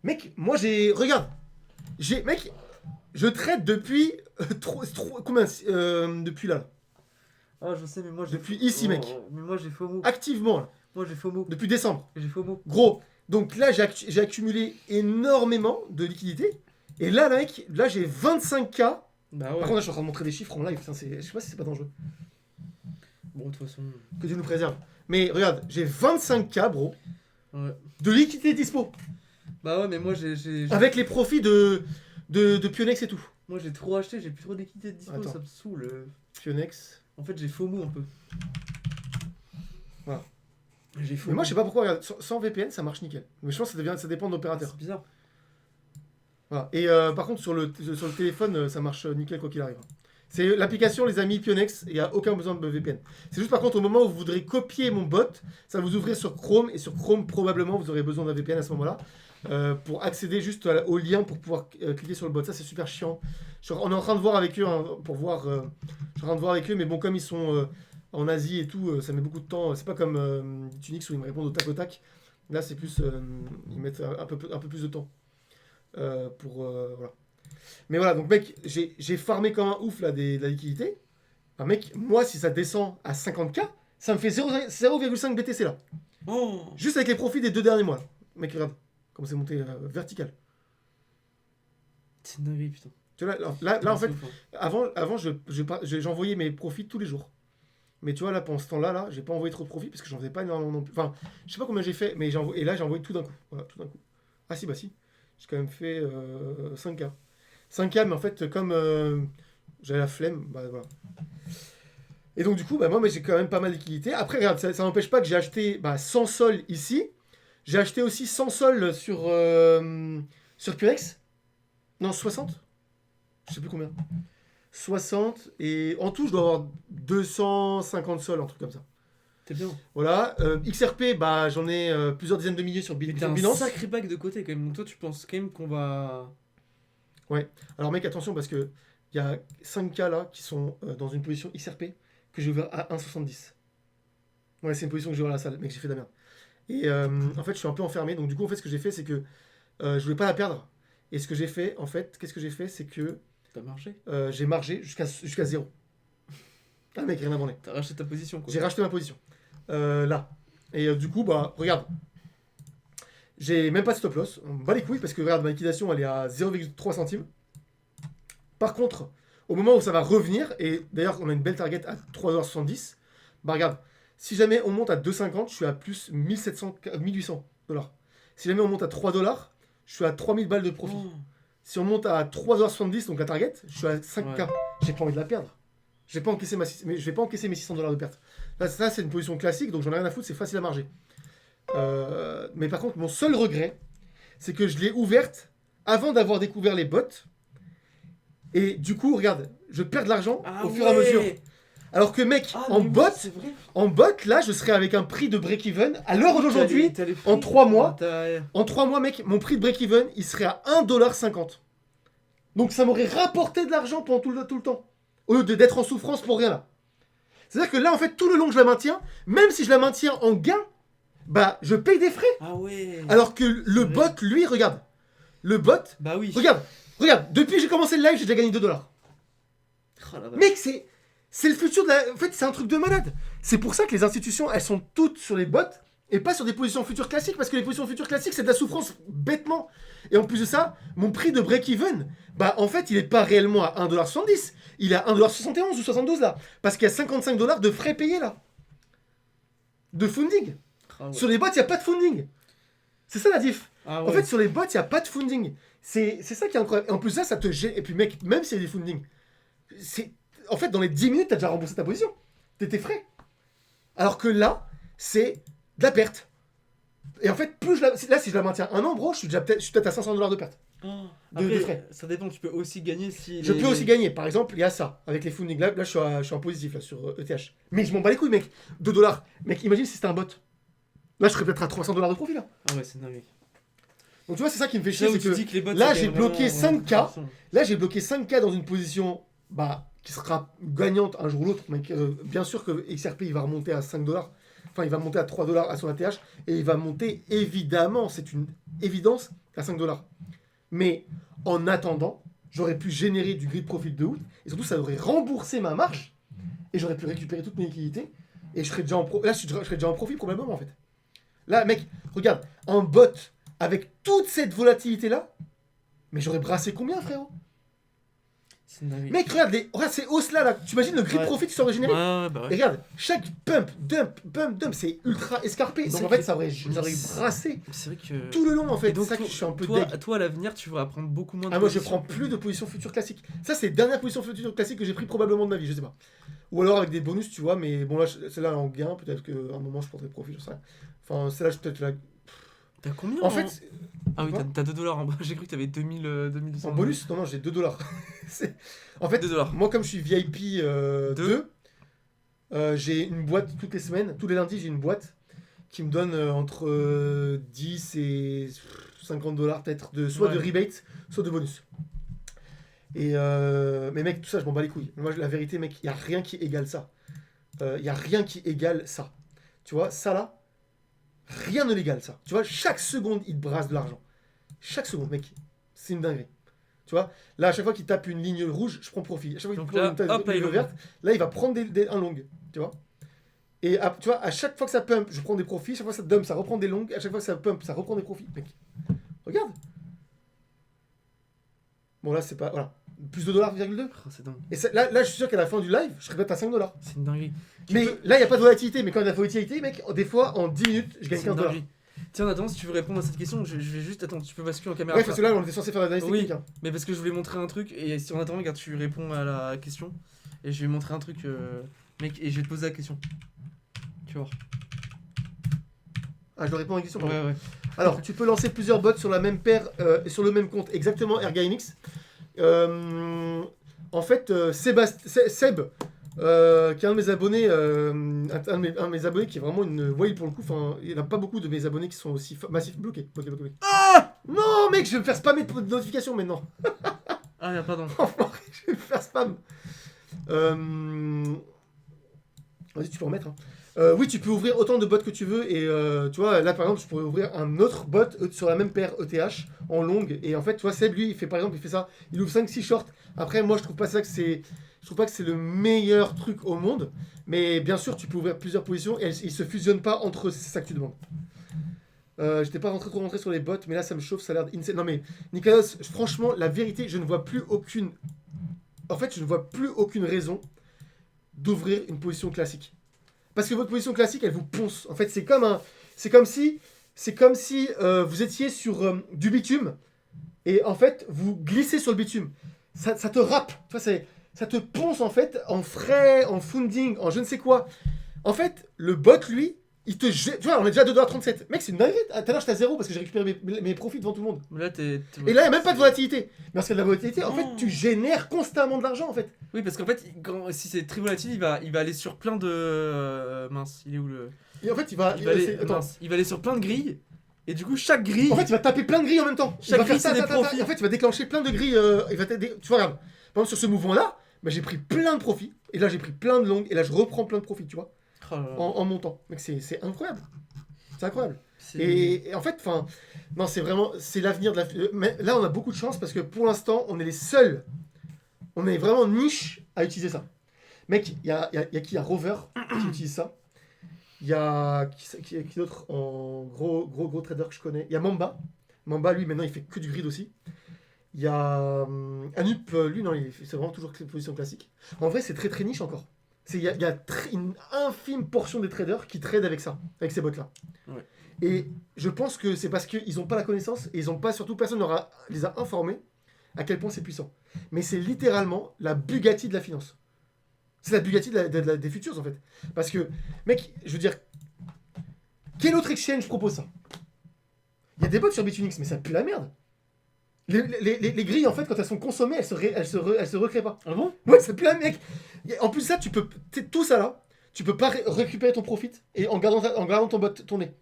Mec, moi j'ai. Regarde. Mec, je trade depuis. Combien depuis là. Ah, je sais, mais moi j'ai. Depuis ici, mec. Mais moi j'ai FOMO. Activement, là. Moi j'ai FOMO. Depuis décembre. J'ai FOMO. Gros. Donc là, j'ai accumulé énormément de liquidités. Et là, mec, là, j'ai 25K. Bah Par ouais. contre, là, je suis en train de montrer des chiffres en live. Putain, je sais pas si c'est pas dangereux. Bon, de toute façon. Que Dieu nous préserve. Mais regarde, j'ai 25K, bro, Ouais. de liquidités dispo. Bah ouais, mais moi j'ai. Avec les profits de Pionex et tout. Moi j'ai trop acheté, j'ai plus trop de liquidité dispo, Attends. ça me saoule. Pionex. En fait, j'ai FOMO un peu. Voilà. J'ai FOMO. Mais moi, je sais pas pourquoi, regarde, sans VPN, ça marche nickel. Mais je pense que ça dépend de l'opérateur. C'est bizarre. Voilà. Et par contre, sur le téléphone, ça marche nickel quoi qu'il arrive. C'est l'application, les amis, Pionex, il n'y a aucun besoin de VPN. C'est juste par contre, au moment où vous voudrez copier mon bot, ça va vous ouvrir sur Chrome, et sur Chrome, probablement, vous aurez besoin d'un VPN à ce moment-là, pour accéder juste au lien pour pouvoir cliquer sur le bot. Ça, c'est super chiant. On est en train de voir avec eux, hein, pour voir. Je suis en train de voir avec eux, mais bon, comme ils sont en Asie et tout, ça met beaucoup de temps. C'est pas comme Tunix où ils me répondent au tac au tac. Là, c'est plus. Ils mettent un peu plus de temps. Voilà. Mais voilà, donc mec, j'ai farmé comme un ouf là de la liquidité. Enfin, mec, moi, si ça descend à 50K, ça me fait 0,5 BTC là. Oh. Juste avec les profits des 2 derniers mois. Là. Mec, regarde comment c'est monté vertical. C'est une dinguerie, putain. Tu vois, là en fait, C'est ouf, hein. avant j'envoyais mes profits tous les jours. Mais tu vois, là, pendant ce temps-là, là, j'ai pas envoyé trop de profits parce que j'en faisais pas énormément non plus. Enfin, je sais pas combien j'ai fait, mais et là, j'ai envoyé tout d'un coup. Voilà, tout d'un coup. Ah si, bah si. J'ai quand même fait 5K. 5K, mais en fait, comme j'avais la flemme, bah voilà. Et donc, du coup, bah, moi, mais j'ai quand même pas mal de liquidité. Après, regarde, ça n'empêche pas que j'ai acheté 100 sols ici. J'ai acheté aussi 100 sols sur Pionex. Non, 60. Je sais plus combien. 60. Et en tout, je dois avoir 250 sols, un truc comme ça. T'es bien. Voilà. XRP, bah, j'en ai plusieurs dizaines de milliers sur Mais t'as un Binance. sacré bac de côté quand même. Donc toi, tu penses quand même qu'on va. Alors mec, attention parce que il y a 5K là qui sont dans une position XRP que j'ai ouvert à 1,70. Ouais, c'est une position que j'ai ouvert à la salle, mec, j'ai fait de la merde. Et en fait, je suis un peu enfermé. Donc du coup, en fait, ce que j'ai fait, c'est que je voulais pas la perdre. Et ce que j'ai fait, en fait, qu'est-ce que j'ai fait, c'est que T'as marché. j'ai margé jusqu'à 0. Ah mec, rien à branler. T'as racheté ta position quoi. J'ai racheté ma position. Là. Et du coup, bah, regarde. J'ai même pas de stop loss. On me bat les couilles parce que regarde, ma liquidation elle est à 0,3 centimes. Par contre, au moment où ça va revenir, et d'ailleurs on a une belle target à 3,70$, bah regarde, si jamais on monte à 2,50$, je suis à plus 1800$. Si jamais on monte à 3$, je suis à 3000 balles de profit. Oh. Si on monte à 3,70$, donc la target, je suis à 5K. Ouais. J'ai pas envie de la perdre. Je vais pas encaisser mes 600$ de perte. Là, ça, c'est une position classique, donc j'en ai rien à foutre, c'est facile à marger. Mais par contre, mon seul regret, c'est que je l'ai ouverte avant d'avoir découvert les bots. Et du coup, regarde, je perds de l'argent au fur et à mesure. Alors que mec, Ah, en mais oui, bot, c'est vrai. là, je serais avec un prix de break-even à l'heure d'aujourd'hui. T'as les en prix. 3 mois. T'as- En 3 mois, mec, mon prix de break-even, il serait à 1,50$. Donc ça m'aurait rapporté de l'argent pendant tout le temps. Au lieu d'être en souffrance pour rien là. C'est-à-dire que là, en fait, tout le long que je la maintiens, même si je la maintiens en gain, bah, je paye des frais. Ah ouais. Alors que le Ouais. bot, lui, regarde. Le bot, Bah oui. regarde. Depuis que j'ai commencé le live, j'ai déjà gagné 2$. Oh la vache. Mec, c'est le futur de la... En fait, c'est un truc de malade. C'est pour ça que les institutions, elles sont toutes sur les bots et pas sur des positions futures classiques, parce que les positions futures classiques, c'est de la souffrance bêtement. Et en plus de ça, mon prix de break-even, bah en fait, il est pas réellement à 1,70$. Il est à 1,71$ ou 72$ là. Parce qu'il y a 55$ de frais payés là. De funding. Ah ouais. Sur les bots, il n'y a pas de funding. C'est ça la diff. Ah En ouais. fait, sur les bots, il n'y a pas de funding. C'est ça qui est incroyable. Et en plus de ça, ça te gêne. Et puis, mec, même s'il y a des funding, en fait, dans les 10 minutes, tu as déjà remboursé ta position. T'étais frais. Alors que là, c'est de la perte. Et en fait, là, si je la maintiens un an, bro, je suis peut-être à 500$ de perte. Oh. de Après, frais. ça dépend, tu peux aussi gagner si. Je peux aussi gagner. Par exemple, il y a ça. Avec les funding, là je suis en positif là, sur ETH. Mais je m'en bats les couilles, mec. 2$. Mec, imagine si c'était un bot. Là, je serais peut-être à 300$ de profit là. Ah ouais, c'est dingue. Donc, tu vois, c'est ça qui me fait Là chier. où C'est tu que dis que les bots, là, ça j'ai gagne bloqué vraiment, 5K. Là, j'ai bloqué 5K dans une position qui sera gagnante un jour ou l'autre. Mec, bien sûr que XRP, il va remonter à 5$. Enfin, il va monter à 3$ à son ATH. Et il va monter, évidemment, c'est une évidence, à 5$. Mais en attendant, j'aurais pu générer du grid profit de ouf. Et surtout, ça aurait remboursé ma marge. Et j'aurais pu récupérer toutes mes liquidités. Et je serais déjà en profit probablement, en fait. Là, mec, regarde, un bot avec toute cette volatilité-là, mais j'aurais brassé combien, frérot? C'est une dinguerie. Mec, regarde ces hausses-là, là. Tu imagines le grid Ouais. profit qui sont régénérés? Ouais, bah Et ouais. regarde, chaque pump, c'est ultra escarpé. Donc C'est en fait, que- ça aurait brassé C'est vrai que. tout le long, en fait. Et donc, C'est ça que je suis un peu toi, deg. toi, à l'avenir, tu vas prendre beaucoup moins de Ah, moi, je positions. prends plus de position future classique. Ça, c'est les dernières positions future classique que j'ai pris probablement de ma vie, je sais pas. Ou alors avec des bonus, tu vois, mais bon, là, celle-là, en gain, peut-être qu'à un moment, je prendrai profit, j'en sais rien. Enfin, celle-là, je peut-être la. T'as combien En fait, Ah oui, quoi t'as 2$ en bas. J'ai cru que t'avais 2200. en bonus, non, j'ai 2 $. En fait, 2$. moi, comme je suis VIP 2, j'ai une boîte toutes les semaines, tous les lundis, j'ai une boîte qui me donne entre 10 et 50 $ peut-être, soit de Ouais. rebate, soit de bonus. Et mais mec, tout ça, je m'en bats les couilles. Moi, la vérité, mec, il n'y a rien qui égale ça. Il n'y a rien qui égale ça. Tu vois, ça là, rien ne l'égale ça. Tu vois, chaque seconde, il te brasse de l'argent. Chaque seconde, mec, c'est une dinguerie. Tu vois, là, à chaque fois qu'il tape une ligne rouge, je prends profit. À chaque fois qu'il Donc prend là, une tape hop, là, il verte, là, il va prendre un long. Tu vois. Et tu vois, à chaque fois que ça pump, je prends des profits. À chaque fois que ça dump, ça reprend des longues. À chaque fois que ça pump, ça reprend des profits. Mec, regarde. Bon, là, c'est pas. Voilà. Plus de $,2. Oh, c'est dingue. Et là, je suis sûr qu'à la fin du live, je serai peut-être à 5 $. C'est une dinguerie. Mais là, il n'y a pas de volatilité. Mais quand il y a de la volatilité, mec, des fois, en 10 minutes, je gagne C'est 15 une $. dinguerie. Tiens, attends, si tu veux répondre à cette question, je vais juste. Attends, tu peux basculer en caméra. Ouais, parce que là, on était censé faire l'analyse Oui. technique. Hein. Mais parce que je voulais montrer un truc, et si en attendant, regarde, tu réponds à la question, et je vais montrer un truc, mec, et je vais te poser la question. Tu vois. Ah, je dois répondre à une question. pardon. Ouais. Alors, tu peux lancer plusieurs bots sur la même paire et sur le même compte. Exactement, Ergamix. En fait, Seb, qui est un de mes abonnés, un de mes abonnés qui est vraiment une whale pour le coup. Enfin, il n'y en a pas beaucoup de mes abonnés qui sont aussi massifs. Bloqués. Ah non, mec, je vais me faire spammer de notifications maintenant. Ah, pardon. Enfoiré, je vais me faire spam. Vas-y, tu peux remettre. Hein. Oui, tu peux ouvrir autant de bots que tu veux. Et tu vois, là par exemple, je pourrais ouvrir un autre bot sur la même paire ETH en longue. Et en fait, tu vois, Seb, lui, il fait par exemple, il fait ça. Il ouvre 5-6 shorts. Après, moi, je trouve pas ça que c'est. Je trouve pas que c'est le meilleur truc au monde. Mais bien sûr, tu peux ouvrir plusieurs positions et ils se fusionnent pas entre eux. C'est ça que tu demandes. J'étais pas trop rentré sur les bots, mais là ça me chauffe, ça a l'air insane. Non mais, Nicolas, franchement, la vérité, je ne vois plus aucune. En fait, je ne vois plus aucune raison d'ouvrir une position classique. Parce que votre position classique, elle vous ponce. En fait, c'est comme si vous étiez sur du bitume et en fait, vous glissez sur le bitume. Ça te râpe. Tu vois, ça te ponce en fait en frais, en funding, en je ne sais quoi. En fait, le bot, lui, il te jette. Tu vois, on est déjà à 2,37 $. Mec, c'est une dinguerie. Tout à l'heure, j'étais à 0 parce que j'ai récupéré mes profits devant tout le monde. Là, t'es. Et là, il n'y a même pas de volatilité. Mais parce qu'il y a de la volatilité, en fait, tu génères constamment de l'argent en fait. Oui, parce qu'en fait, si c'est très volatile, il va aller sur plein de. Mince, il est où le. Et en fait, il va aller, attends. mince, il va aller sur plein de grilles, et du coup, chaque grille. En fait, il va taper plein de grilles en même temps. Chaque il va grille, faire c'est des profits. En fait, il va déclencher plein de grilles. Tu vois, regarde. Par exemple, sur ce mouvement-là, bah, j'ai pris plein de profits. Et là, j'ai pris plein de longues. Et là, je reprends plein de profits, tu vois, Oh là là. en montant. Mec, c'est incroyable. C'est incroyable. C'est- Et en fait, enfin, non, c'est vraiment, c'est l'avenir de la. Mais là, on a beaucoup de chance parce que pour l'instant, on est les seuls. On est vraiment niche à utiliser ça. Mec, il y a qui? Il y a Rover qui utilise ça. Il y a qui d'autre en gros trader que je connais. Il y a Mamba. Mamba, lui, maintenant, il fait que du grid aussi. Il y a Anup, lui, non, c'est vraiment toujours position classique. En vrai, c'est très très niche encore. Il y a une infime portion des traders qui tradent avec ça, avec ces bots-là. Ouais. Et je pense que c'est parce qu'ils n'ont pas la connaissance et ils ont pas, surtout personne les a informés à quel point c'est puissant. Mais c'est littéralement la Bugatti de la finance. C'est la Bugatti des futurs en fait. Parce que, mec, je veux dire, quel autre exchange propose ça? Il y a des bots sur Bitfinex, mais ça pue la merde. Les grilles, en fait, quand elles sont consommées, elles se recréent pas. Ah bon? Ouais, ça pue la mec. En plus, ça, tout ça là, tu peux pas récupérer ton profit et en gardant ton bot tourné.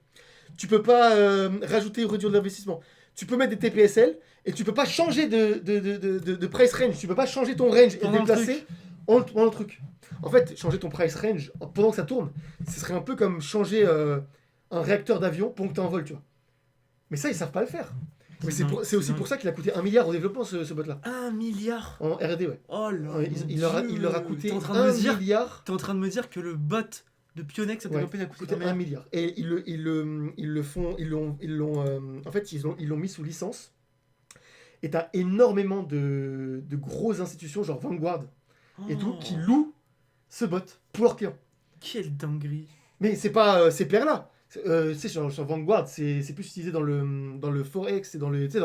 Tu peux pas rajouter ou réduire de l'investissement. Tu peux mettre des TPSL et tu peux pas changer de price range. Tu peux pas changer ton range et Pendant le déplacer pendant le truc. En fait, changer ton price range pendant que ça tourne, ce serait un peu comme changer un réacteur d'avion pendant que tu es en vol, tu vois. Mais ça, ils savent pas le faire. Mais c'est aussi pour ça qu'il a coûté 1 milliard au développement, ce bot-là. 1 milliard. En R&D, ouais. Oh là. Ouais, il leur a coûté T'es en train de 1 me dire milliard. T'es en train de me dire que le bot de Pionex a Ouais, développé, ça ça coûté coûtait 1 combien? milliard. Et en fait, ils l'ont mis sous licence. Et t'as énormément de grosses institutions, genre Vanguard et tout, qui Oh, louent ce bot pour leurs clients. quelle dinguerie. Mais c'est pas ces paires-là. C'est sur Vanguard, c'est plus utilisé dans le Forex et tu sais,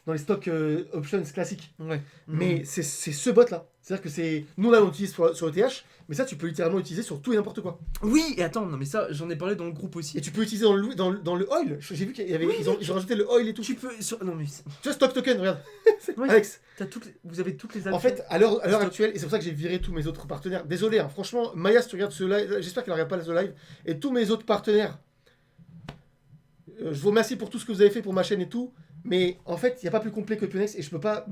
dans les stocks options classiques. Ouais. Mais c'est ce bot-là. C'est-à-dire que c'est. Nous, là, on l'utilise sur le TH, mais ça, tu peux littéralement l'utiliser sur tout et n'importe quoi. Oui, et attends, non mais ça, j'en ai parlé dans le groupe Et aussi. tu peux l'utiliser dans le oil. J'ai vu qu'ils Oui, ils ont rajouté le oil et tout. Tu peux... Non mais... Tu vois, stock token, regarde. Ouais, Alex. vous avez toutes les En actions. fait, à l'heure Stock. actuelle, et c'est pour ça que j'ai viré tous mes autres partenaires. Désolé, hein, franchement, Maya, si tu regardes ce live, j'espère qu'elle ne regarde pas ce live. Et tous mes autres partenaires, je vous remercie pour tout ce que vous avez fait pour ma chaîne et tout. Mais en fait, il n'y a pas plus complet que Pionex et je peux pas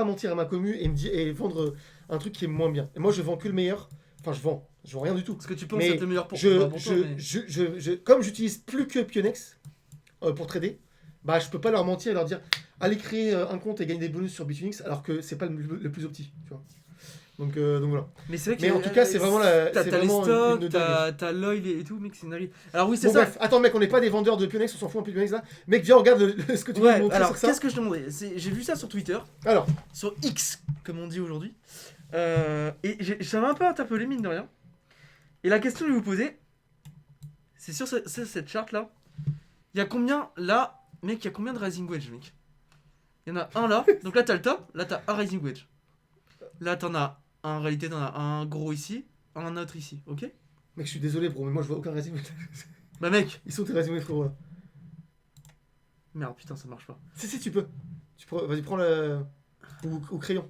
mentir à ma commu et vendre un truc qui est moins bien. Et moi, je vends que le meilleur. Enfin, je vends rien du tout. Parce que tu penses Mais être le meilleur pour je, toi, pour toi, je, mais... comme j'utilise plus que Pionex pour trader, bah je peux pas leur mentir et leur dire allez créer un compte et gagner des bonus sur Bitfinex alors que c'est pas le plus opti, tu vois. Donc voilà. Mais c'est vrai que... Mais en tout cas, c'est vraiment T'as c'est les vraiment stocks, une dinguerie. t'as l'oil et tout, mec, c'est une dinguerie. Alors oui, c'est Bon ça. bref, attends mec, on n'est pas des vendeurs de Pionex, on s'en fout un peu de Pionex là. Mec, viens regarde ce que tu veux Ouais, me montrer alors sur ça. qu'est-ce que je te demandais? J'ai vu ça sur Twitter, Alors, sur X, comme on dit aujourd'hui. Et ça m'a un peu interpellé, mine de rien. Et la question que je vais vous poser, c'est sur cette charte là. Il y a combien là, mec, il y a combien de Rising Wedge, mec? Il y en a un là, donc là t'as le top, là t'as un Rising Wedge. Là t'en as un, en réalité t'en as un gros ici, un autre ici, ok? mec, je suis désolé bro, mais moi je vois aucun Racing. Bah mec, Ils sont tes Racing frérot là. merde, putain, ça marche pas. Si, tu peux. Vas-y, prends le. Ou crayon.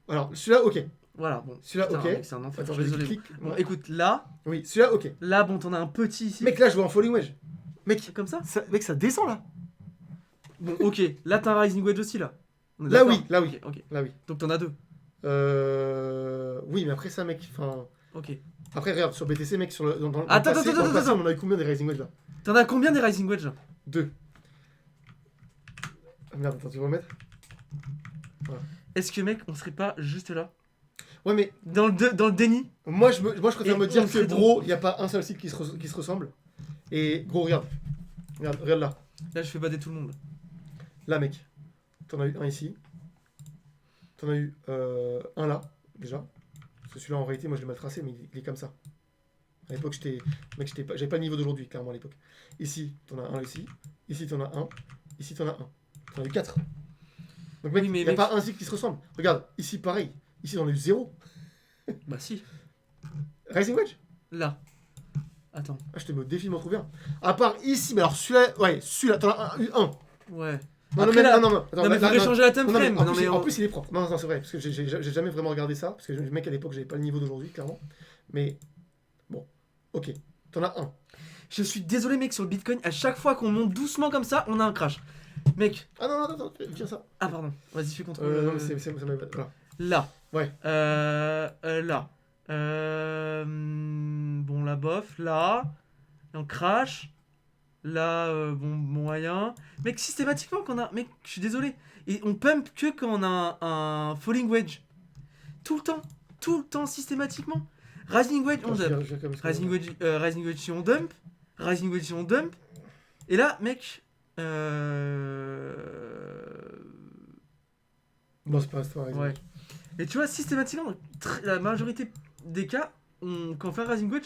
Alors, celui-là, ok. Voilà, bon. Celui-là, Putain, ok. mec, c'est un enfer, Attends, je suis désolé. clique. Bon, écoute, là, Oui, celui-là, ok. bon, t'en as un petit ici. Mec, là, je vois un Falling Wedge. Mec, Comme ça. mec, ça descend là. Bon, ok, là t'as un Rising Wedge aussi là. On est Là, d'accord oui, là, oui. Ok, Là, oui. donc t'en as deux. Oui, mais après ça, mec, enfin. Ok. Après, regarde, sur BTC, mec, dans le Attends, passé, attends, dans le passé, attends. on en a eu combien des Rising Wedge là T'en as combien des Rising Wedge là? 2. Ah merde, attends, tu veux remettre Est-ce que mec, on serait pas juste là? Ouais, mais Dans le déni? moi, je préfère Et me dire on que, serait gros, il n'y a pas un seul site qui se ressemble. Et gros, regarde. Regarde là. Là, je fais bader tout le monde. Là, mec. T'en as eu un ici. T'en as eu un là, déjà. Parce que celui-là, en réalité, moi, je l'ai mal tracé, mais il est comme ça. À l'époque, j'avais pas le niveau d'aujourd'hui, clairement, à l'époque. Ici, t'en as un ici. Ici, t'en as un. Ici, t'en as un. T'en as eu 4. Donc, mec, Oui, mais il n'y a mec- pas un site qui se ressemble. Regarde, ici, pareil. Ici, t'en as eu 0. Bah si. Rising Wedge. Là. Attends. Ah, je te mets au défi de m'en trouver un. À part ici, mais alors celui-là, ouais, celui-là, t'en as eu un. Ouais. Non, Après, là- non, attends, Non, mais faudrait changer la time non, mais frame. en, Non, plus, mais en on- plus, il est propre. Non, c'est vrai, parce que j'ai jamais vraiment regardé ça, parce que le mec à l'époque, j'avais pas le niveau d'aujourd'hui, clairement. Mais bon, ok, t'en as un. Je suis désolé, mec, sur le Bitcoin, à chaque fois qu'on monte doucement comme ça, on a un crash. Mec. Ah non, attends, tiens ça. Ah, pardon. Vas-y, fais contrôle. Non, mais ça m'a. Voilà. Là. Ouais. Là. Bon, la bof. Là. Et on crash. Là, bon, moyen. Mec, systématiquement, quand on a. Mec, je suis désolé. Et on pump que quand on a un falling wedge. Tout le temps. Tout le temps, systématiquement. Rising wedge, on Attends, dump. je vais comme ça. Rising wedge, si on dump. Rising wedge, si on dump. Et là, mec. Non, c'est pas ça. Ouais. Et tu vois, systématiquement, la majorité des cas, quand on fait un Rising Wedge,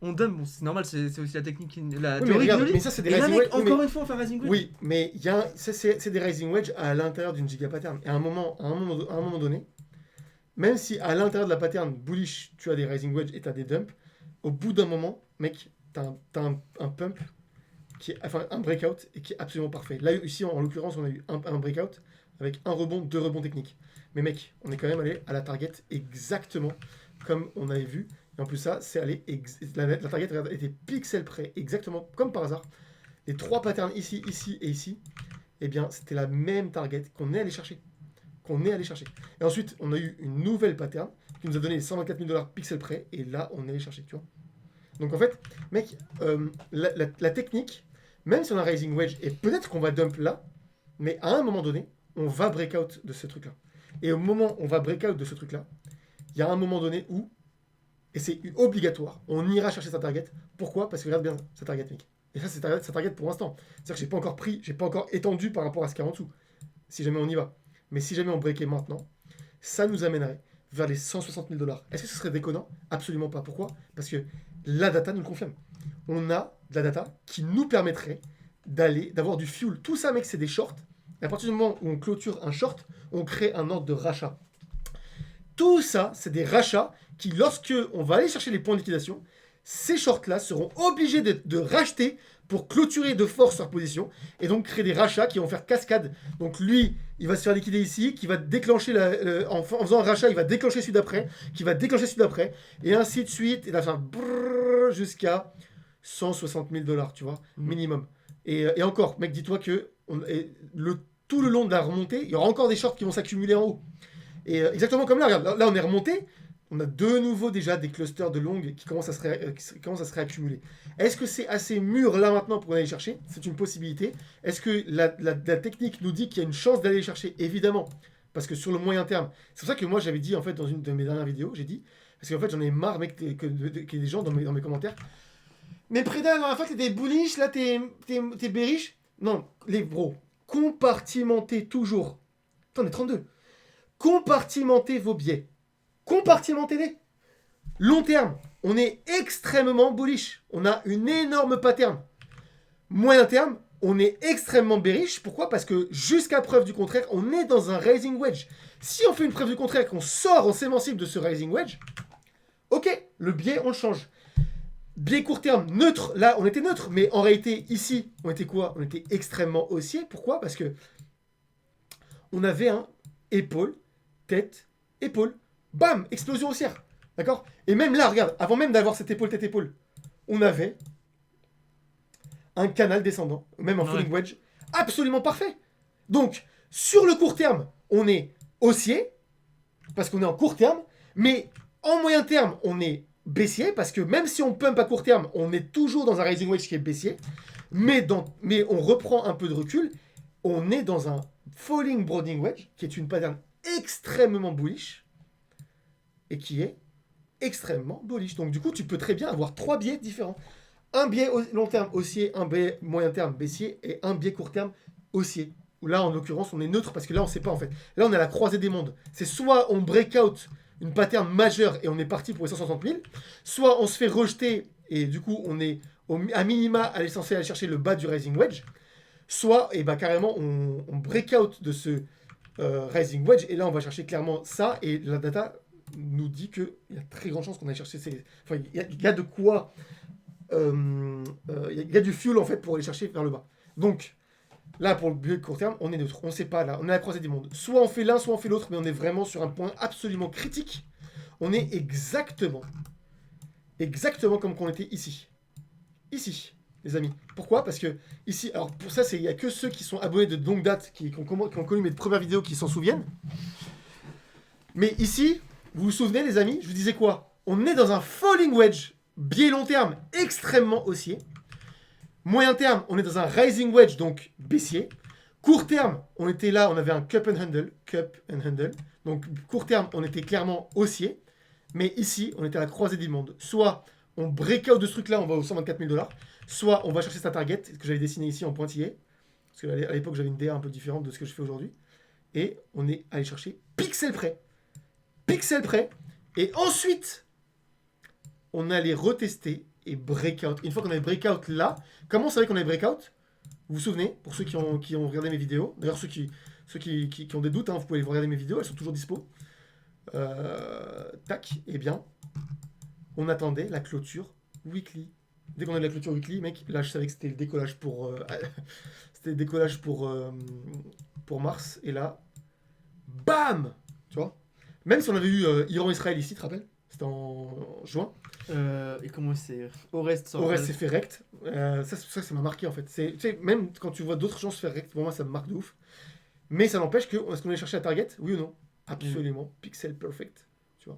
on dump. Bon, c'est normal, c'est aussi la technique, la Oui, mais théorie regarde, qui nous lie. mais ça, c'est des Et là, Rising mec, Wedge. Oui, encore une fois, on fait un Rising Wedge. Oui, mais il y a c'est des Rising Wedge à l'intérieur d'une giga pattern. Et à un moment donné, même si à l'intérieur de la pattern bullish, tu as des Rising Wedge et tu as des dumps, au bout d'un moment, mec, t'as un pump, enfin un breakout, et qui est absolument parfait. Là, ici, en l'occurrence, on a eu un breakout avec un rebond, 2 rebonds techniques. Mais mec, on est quand même allé à la target exactement comme on avait vu. Et en plus, ça, c'est allé. La target regarde, était pixel près, exactement comme par hasard. Les 3 patterns ici, ici et ici, eh bien, c'était la même target qu'on est allé chercher. Et ensuite, on a eu une nouvelle pattern qui nous a donné les 124 000 $ pixel près. Et là, on est allé chercher, tu vois. Donc en fait, mec, la technique, même si on a Rising Wedge, et peut-être qu'on va dump là, mais à un moment donné, on va breakout de ce truc-là. Et au moment où on va breakout de ce truc-là, il y a un moment donné où Et c'est obligatoire. On ira chercher sa target. Pourquoi? Parce que regarde bien sa target, mec. Et ça, c'est sa target pour l'instant. C'est-à-dire que j'ai pas encore étendu par rapport à ce qu'il y a en dessous. Si jamais on y va. Mais si jamais on breakait maintenant, ça nous amènerait vers les 160 000 $. Est-ce que ce serait déconnant? Absolument pas. Pourquoi? Parce que la data nous le confirme. On a de la data qui nous permettrait d'avoir du fuel. Tout ça, mec, c'est des shorts. Et à partir du moment où on clôture un short, on crée un ordre de rachat. Tout ça, c'est des rachats qui, lorsque on va aller chercher les points de liquidation, ces shorts-là seront obligés de racheter pour clôturer de force leur position et donc créer des rachats qui vont faire cascade. Donc lui, il va se faire liquider ici, qui va déclencher, en faisant un rachat, il va déclencher celui d'après, qui va déclencher celui d'après, et ainsi de suite, et là, jusqu'à 160 000 $, tu vois, minimum. Et encore, mec, dis-toi que tout le long de la remontée, il y aura encore des shorts qui vont s'accumuler en haut. Et exactement comme là, regarde, là on est remonté, on a de nouveau déjà des clusters de longues qui commencent à se réaccumuler. Est-ce que c'est assez mûr là maintenant pour aller chercher? C'est une possibilité. Est-ce que la technique nous dit qu'il y a une chance d'aller chercher? Évidemment, parce que sur le moyen terme, c'est pour ça que moi j'avais dit en fait dans une de mes dernières vidéos, j'ai dit, parce qu'en fait j'en ai marre mec qu'il y ait des gens dans mes commentaires. Mais Preda, la dernière fois t'étais bullish, là t'es bearish. Non, les bros, compartimentez toujours. Attends, on est 32. Compartimentez vos biais. Compartimentez-les. Long terme, on est extrêmement bullish. On a une énorme pattern. Moyen terme, on est extrêmement bearish. Pourquoi? Parce que jusqu'à preuve du contraire, on est dans un rising wedge. Si on fait une preuve du contraire, qu'on sort, on s'émancipe de ce rising wedge, ok, le biais, on le change. Biais court terme, neutre. Là, on était neutre, mais en réalité, ici, on était quoi? On était extrêmement haussier. Pourquoi? Parce que on avait un épaule, tête, épaule. Bam, explosion haussière. D'accord? Et même là, regarde, avant même d'avoir cette épaule, tête, épaule, on avait un canal descendant, même un falling wedge, absolument parfait. Donc, sur le court terme, on est haussier, parce qu'on est en court terme, mais en moyen terme, on est baissier, parce que même si on pump à court terme, on est toujours dans un rising wedge qui est baissier, mais on reprend un peu de recul, on est dans un falling broadening wedge, qui est une pattern extrêmement bullish, et qui est extrêmement bullish. Donc du coup, tu peux très bien avoir 3 biais différents. Un biais long terme haussier, un biais moyen terme baissier, et un biais court terme haussier. Là, en l'occurrence, on est neutre, parce que là, on ne sait pas en fait. Là, on est à la croisée des mondes. C'est soit on break out une pattern majeure, et on est parti pour les 160 000, soit on se fait rejeter, et du coup, on est à minima censé aller chercher le bas du rising wedge, soit, et bah, carrément, on break out de ce rising wedge, et là, on va chercher clairement ça, et la data nous dit qu'il y a très grande chance qu'on aille chercher Enfin, il y a de quoi... il y a du fuel, en fait, pour aller chercher vers le bas. Donc, là, pour le but court terme, on est neutre. On ne sait pas, là. On est à la croisée des mondes. Soit on fait l'un, soit on fait l'autre, mais on est vraiment sur un point absolument critique. On est exactement comme qu'on était ici. Ici, les amis. Pourquoi? Parce que ici, alors pour ça, il n'y a que ceux qui sont abonnés de longue date, qui ont connu mes premières vidéos, qui s'en souviennent. Mais ici... Vous vous souvenez, les amis, je vous disais quoi? On est dans un falling wedge, biais long terme extrêmement haussier. Moyen terme, on est dans un rising wedge, donc baissier. Court terme, on était là, on avait un cup and handle. Donc court terme, on était clairement haussier. Mais ici, on était à la croisée des mondes. Soit on break out de ce truc-là, on va aux 124 000 $. Soit on va chercher sa target, que j'avais dessiné ici en pointillé. Parce qu'à l'époque, j'avais une DA un peu différente de ce que je fais aujourd'hui. Et on est allé chercher pixel près. Et ensuite, on allait retester et breakout. Une fois qu'on avait breakout là, comment on savait qu'on avait breakout? Vous vous souvenez, pour ceux qui ont regardé mes vidéos, d'ailleurs ceux qui ont des doutes, hein, vous pouvez regarder mes vidéos, elles sont toujours dispo. Tac, et bien, on attendait la clôture weekly. Dès qu'on a la clôture weekly, mec, là je savais que c'était le décollage pour pour mars, et là, bam, tu vois. Même si on avait eu Iran-Israël ici, tu te rappelles? C'était en juin. Et comment c'est Orest s'est fait rect. Ça m'a marqué en fait. Tu sais, même quand tu vois d'autres gens se faire rect, pour moi ça me marque de ouf. Mais ça n'empêche que, est-ce qu'on allait chercher la target? Oui ou non? Absolument. Pixel perfect. Tu vois.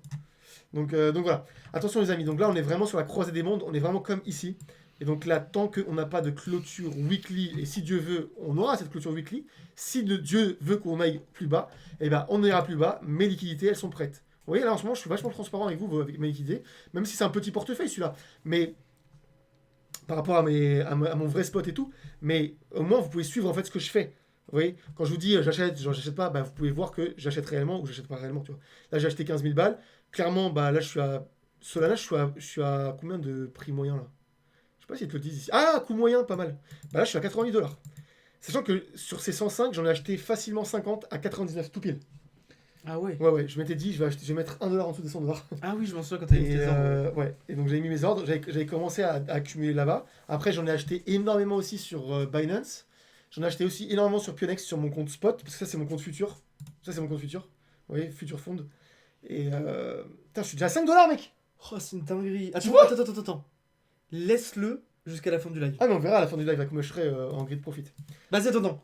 Donc voilà. Attention les amis. Donc là on est vraiment sur la croisée des mondes. On est vraiment comme ici. Et donc là, tant qu'on n'a pas de clôture weekly, et si Dieu veut, on aura cette clôture weekly. Si Dieu veut qu'on aille plus bas, eh ben on ira plus bas. Mes liquidités, elles sont prêtes. Vous voyez, là en ce moment, je suis vachement transparent avec vous, avec mes liquidités, même si c'est un petit portefeuille celui-là. Mais par rapport à mon vrai spot et tout, mais au moins vous pouvez suivre en fait ce que je fais. Vous voyez, quand je vous dis j'achète, genre j'achète pas, bah, vous pouvez voir que j'achète réellement ou j'achète pas réellement, tu vois. Là j'ai acheté 15 000 balles, clairement, bah là je suis à. Solana, je suis à combien de prix moyen là? Je sais pas si ils te le disent ici. Ah, coût moyen, pas mal. Bah là je suis à 90 $. Sachant que sur ces 105, j'en ai acheté facilement 50 à 99, tout pile. Ah ouais. Ouais, ouais, je m'étais dit, je vais mettre 1 $ en dessous des 100 $. Ah oui, je m'en souviens quand t'avais mis Et, tes ordres. ouais. Et donc j'avais mis mes ordres, j'avais commencé à accumuler là-bas. Après j'en ai acheté énormément aussi sur Binance. J'en ai acheté aussi énormément sur Pionex sur mon compte spot, parce que ça c'est mon compte futur. Ça c'est mon compte futur. Vous voyez, futur fund. Et putain, je suis déjà à 5 $, mec. Oh, c'est une dinguerie. Attends, Tu vois attends. Laisse-le jusqu'à la fin du live. Ah mais on verra à la fin du live là, comment je serai en grid profit. Vas-y, attends.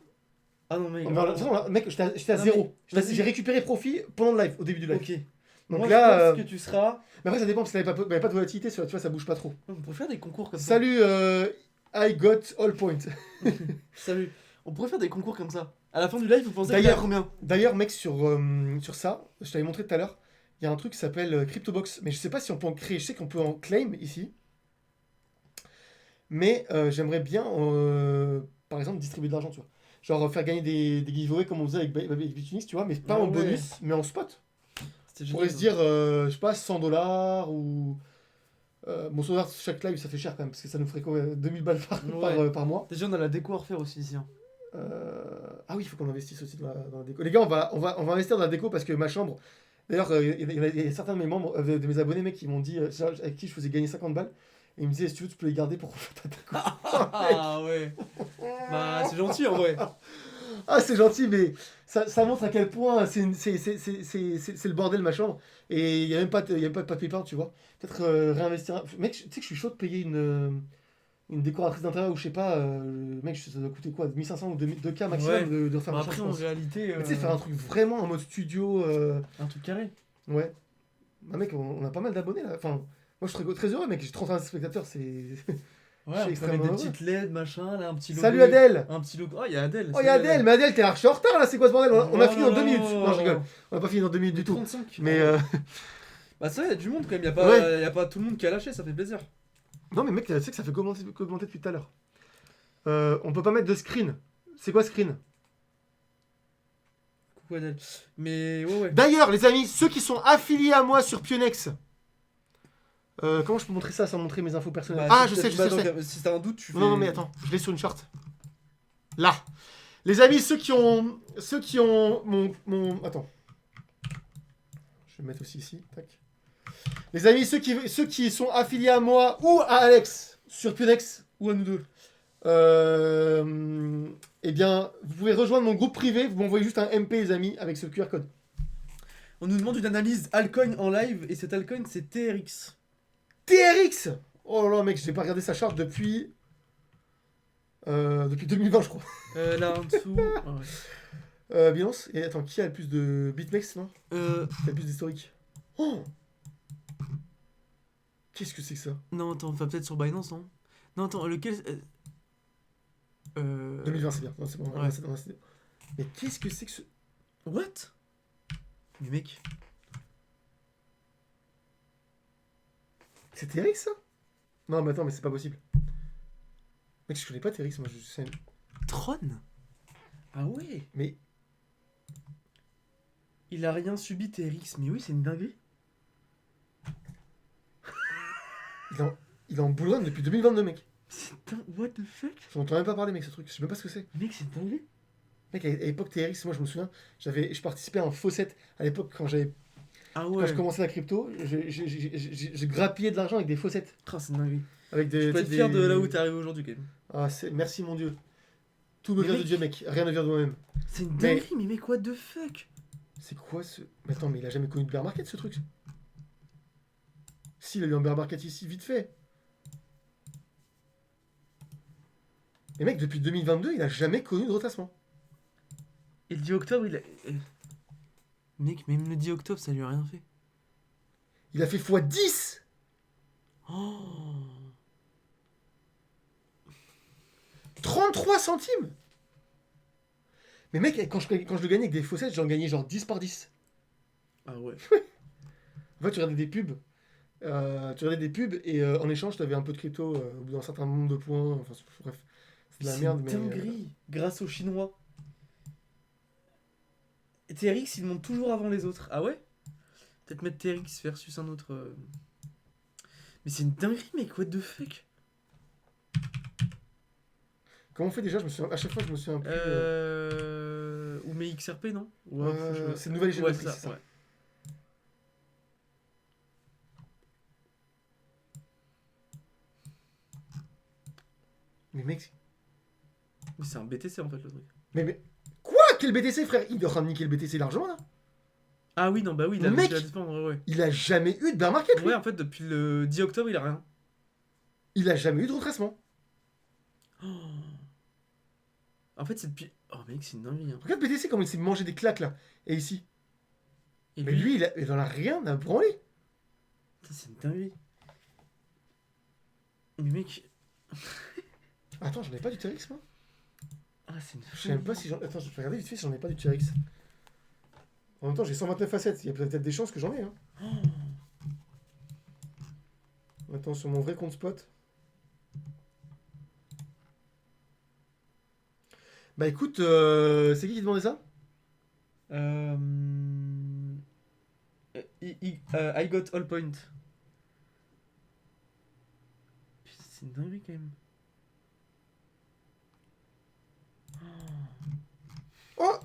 Ah non, mec. On verra- de toute façon, là, mec, j'étais à Non, zéro. mais vas-y. J'ai récupéré profit pendant le live, au début du live. Ok. Donc Moi, là, je pense que tu seras. mais après ça dépend parce qu'il n'y avait pas de volatilité, tu vois, ça bouge pas trop. On pourrait faire des concours comme ça. Salut, I got all point. Salut. On pourrait faire des concours comme ça. À la fin du live, vous pensez qu'il y a D'ailleurs- combien? D'ailleurs, mec, sur ça, je t'avais montré tout à l'heure, il y a un truc qui s'appelle CryptoBox, mais je sais pas si on peut en créer. Je sais qu'on peut en claim ici, mais j'aimerais bien, par exemple, distribuer de l'argent, tu vois. Genre faire gagner des giveaways comme on faisait avec Bitunix, tu vois, mais pas Ah en ouais. bonus, mais en spot. C'était On pourrait génial. se dire, je sais pas, 100 $ ou. Bon, 100 $ chaque live, ça fait cher quand même, parce que ça nous ferait quoi, 2000 balles Ouais. par mois. Déjà, on a la déco à refaire aussi ici. Hein. Ah oui, il faut qu'on investisse aussi dans la déco. Les gars, on va investir dans la déco parce que ma chambre. D'ailleurs, il y a certains de mes membres, de mes abonnés, mec, qui m'ont dit, avec qui je faisais gagner 50 balles. Et ils me disaient, si tu veux, tu peux les garder pour faire ta déco. Ah ouais. Bah, c'est gentil en vrai. Ah, c'est gentil, mais ça montre à quel point c'est le bordel, ma chambre. Et il n'y a même pas de papier peint, tu vois. Peut-être réinvestir. Mec, tu sais que je suis chaud de payer une décoratrice d'intérieur ou je sais pas. Mec, ça doit coûter quoi, 1500 ou 2K maximum Ouais. de refaire Bah, ma chambre, après, je en pense. réalité. Mais tu sais, faire un truc vraiment en mode studio. Un truc carré. Ouais. Bah, mec, on a pas mal d'abonnés là. Enfin, moi je serais très heureux, mec. J'ai 31 spectateurs, c'est. Ouais, Je suis on peut extrêmement mettre des heureux. petites LED, machin, là, un petit logo. Salut Adèle! Un petit logo. Oh, il y a Adèle. Oh, y'a Adèle! Mais Adèle, t'es archi en retard là, c'est quoi ce bordel? On a fini dans 2 minutes. Non, je rigole. On a pas fini dans 2 minutes du tout. 35. Mais Bah, ça, il y a du monde quand même. Il y a pas, Ouais. y a pas tout le monde qui a lâché, ça fait plaisir. non, mais mec, tu sais que ça fait commenter depuis tout à l'heure. On peut pas mettre de screen. C'est quoi screen? Coucou Adèle. Mais ouais. D'ailleurs, les amis, ceux qui sont affiliés à moi sur Pionex. Comment je peux montrer ça sans montrer mes infos personnelles? Bah, Ah, si je sais, t'as- je sais. Si t'as un doute, tu fais. Non, non, mais attends, je l'ai sur une charte. Là. Les amis, ceux qui ont attends. Je vais le mettre aussi ici. Tac. Les amis, ceux qui sont affiliés à moi ou à Alex sur Pionex, Ou à nous deux. eh bien, vous pouvez rejoindre mon groupe privé. Vous m'envoyez juste un MP, les amis, avec ce QR code. On nous demande une analyse altcoin en live et cet altcoin c'est TRX. TRX. Oh là là, mec, j'ai pas regardé sa charte depuis 2020, je crois. Là en dessous. Ah ouais. Binance. Et attends, qui a le plus de BitMEX, non? Qui a le plus d'historique? Oh! Qu'est-ce que c'est que ça? Non, attends, va peut-être sur Binance, non? Non, attends, lequel. 2020, c'est bien. Non, c'est bon. Ouais. Mais qu'est-ce que c'est que ce. What? Mais mec. C'est TRX, ça? Non, mais attends, mais c'est pas possible. Mec, je connais pas TRX, moi, je sais. Tron? Ah ouais? Mais. Il a rien subi TRX, mais oui, c'est une dinguerie. Il est en bull run depuis 2022, mec. C'est what the fuck? J'en entends même pas parler, mec, ce truc. Je sais même pas ce que c'est. Mec, c'est une dinguerie. Mec, à l'époque TRX, moi, je me souviens, je participais à un faucet à l'époque quand Ah quand ouais. je commençais la crypto. Je grappillais de l'argent avec des faucets. Oh, c'est une dinguerie. Avec des. Je peux tu être sais, fier de des- là où t'es arrivé aujourd'hui, quand même. Ah, merci mon Dieu. Tout me Mais vient de mec- Dieu, mec. Rien ne vient de moi-même. C'est une Mais- dinguerie, mais mec, what the fuck? C'est quoi ce. Mais attends, mais il a jamais connu de bear market, ce truc. Si, il a eu un bear market ici, vite fait. Mais mec, depuis 2022, il a jamais connu de retracement. Et le 10 octobre, il a. Mec, même le 10 octobre, ça lui a rien fait. Il a fait x10. Oh. 33 centimes. Mais mec, quand je le gagnais avec des faussettes, j'en gagnais genre 10 par 10. Ah ouais. En fait, tu regardais des pubs. Tu regardais des pubs et en échange, tu avais un peu de crypto au bout d'un certain nombre de points. Enfin, bref, c'est de la C'est merde, une mais. dinguerie. Grâce aux Chinois. Et TRX, ils montent toujours avant les autres. Ah ouais? Peut-être mettre TRX versus un autre. Mais c'est une dinguerie, mec. What the fuck? Comment on fait déjà? Je me souviens, à chaque fois, je me souviens plus. Ou mes XRP, non? Ouais, C'est une nouvelle échelle ouais, de c'est prix, ça, c'est ça. ouais. Mais mec, Mais c'est un BTC en fait le truc. mais quoi? Quel BTC, frère? Il est en train de niquer le BTC largement là. Ah oui, non, bah oui, il Mon a mec, réussi à descendre, ouais. il a jamais eu de bear market, lui. Ouais, en fait, depuis le 10 octobre, il a rien. Il a jamais eu de retracement. En fait, c'est depuis. Oh mec, c'est une dinguerie. Hein. Regarde BTC comme il s'est mangé des claques là. Et ici. Et Mais lui, il en a rien à branler. putain, c'est une dinguerie. Mais mec. Attends, j'en ai pas du TRX moi. Ah, c'est une Je sais même pas si j'en. Attends, je vais regarder vite fait si j'en ai pas du TRX. En même temps, j'ai 129 facettes. Il y a peut-être des chances que j'en ai. Hein. Attends, sur mon vrai compte spot. Bah écoute, c'est qui demandait ça? Euh... I got all point. Putain, c'est une dinguerie quand même. Oh,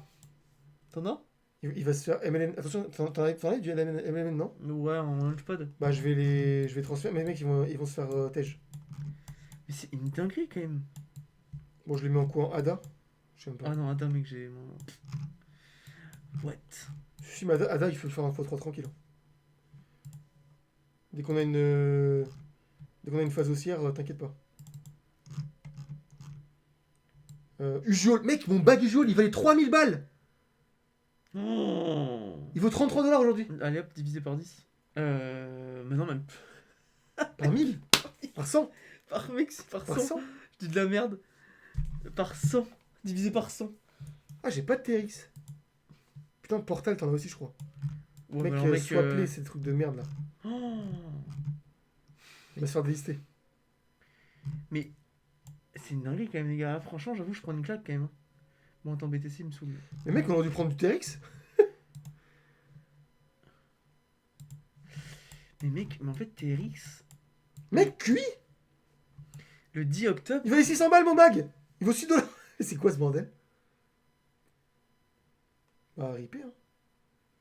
T'en as? il va se faire MLN. Attention, t'en as du MLN, non? Ouais, en launchpad. Bah je vais transférer. Mais les mecs, ils vont se faire tej. Mais c'est une dinguerie quand même. Bon, je les mets en quoi? En ADA? Je sais même pas. Ah non, attends, mec, j'ai. What? Si, mais ADA, il faut le faire en x3 tranquille. Dès qu'on a une phase haussière, t'inquiète pas. Usual. Mec, mon bag Usual, il valait 3000 balles. Oh. Il vaut 33 $ aujourd'hui. Allez hop, divisé par 10. Mais non, même. Par 1000. Par 100. Par mec, c'est par Par 100. 100. Je dis de la merde. Par 100. Divisé par 100. Ah, j'ai pas de TRX. Putain, Portal, t'en as aussi, je crois. Ouais, Mec, mais alors, swap-les, ces trucs de merde là. Oh. Il va se faire délister. Mais c'est une dinguerie quand même, les gars. Franchement, j'avoue, je prends une claque quand même. Bon, attends, BTC, il me saoule. Mais mec, on aurait dû prendre du TRX. Mais mec, mais en fait, TRX, Mec, QI. le 10 octobre. Il valait 600 balles, mon bag. Il vaut 6 $. C'est quoi ce bordel? Bah, rip, hein.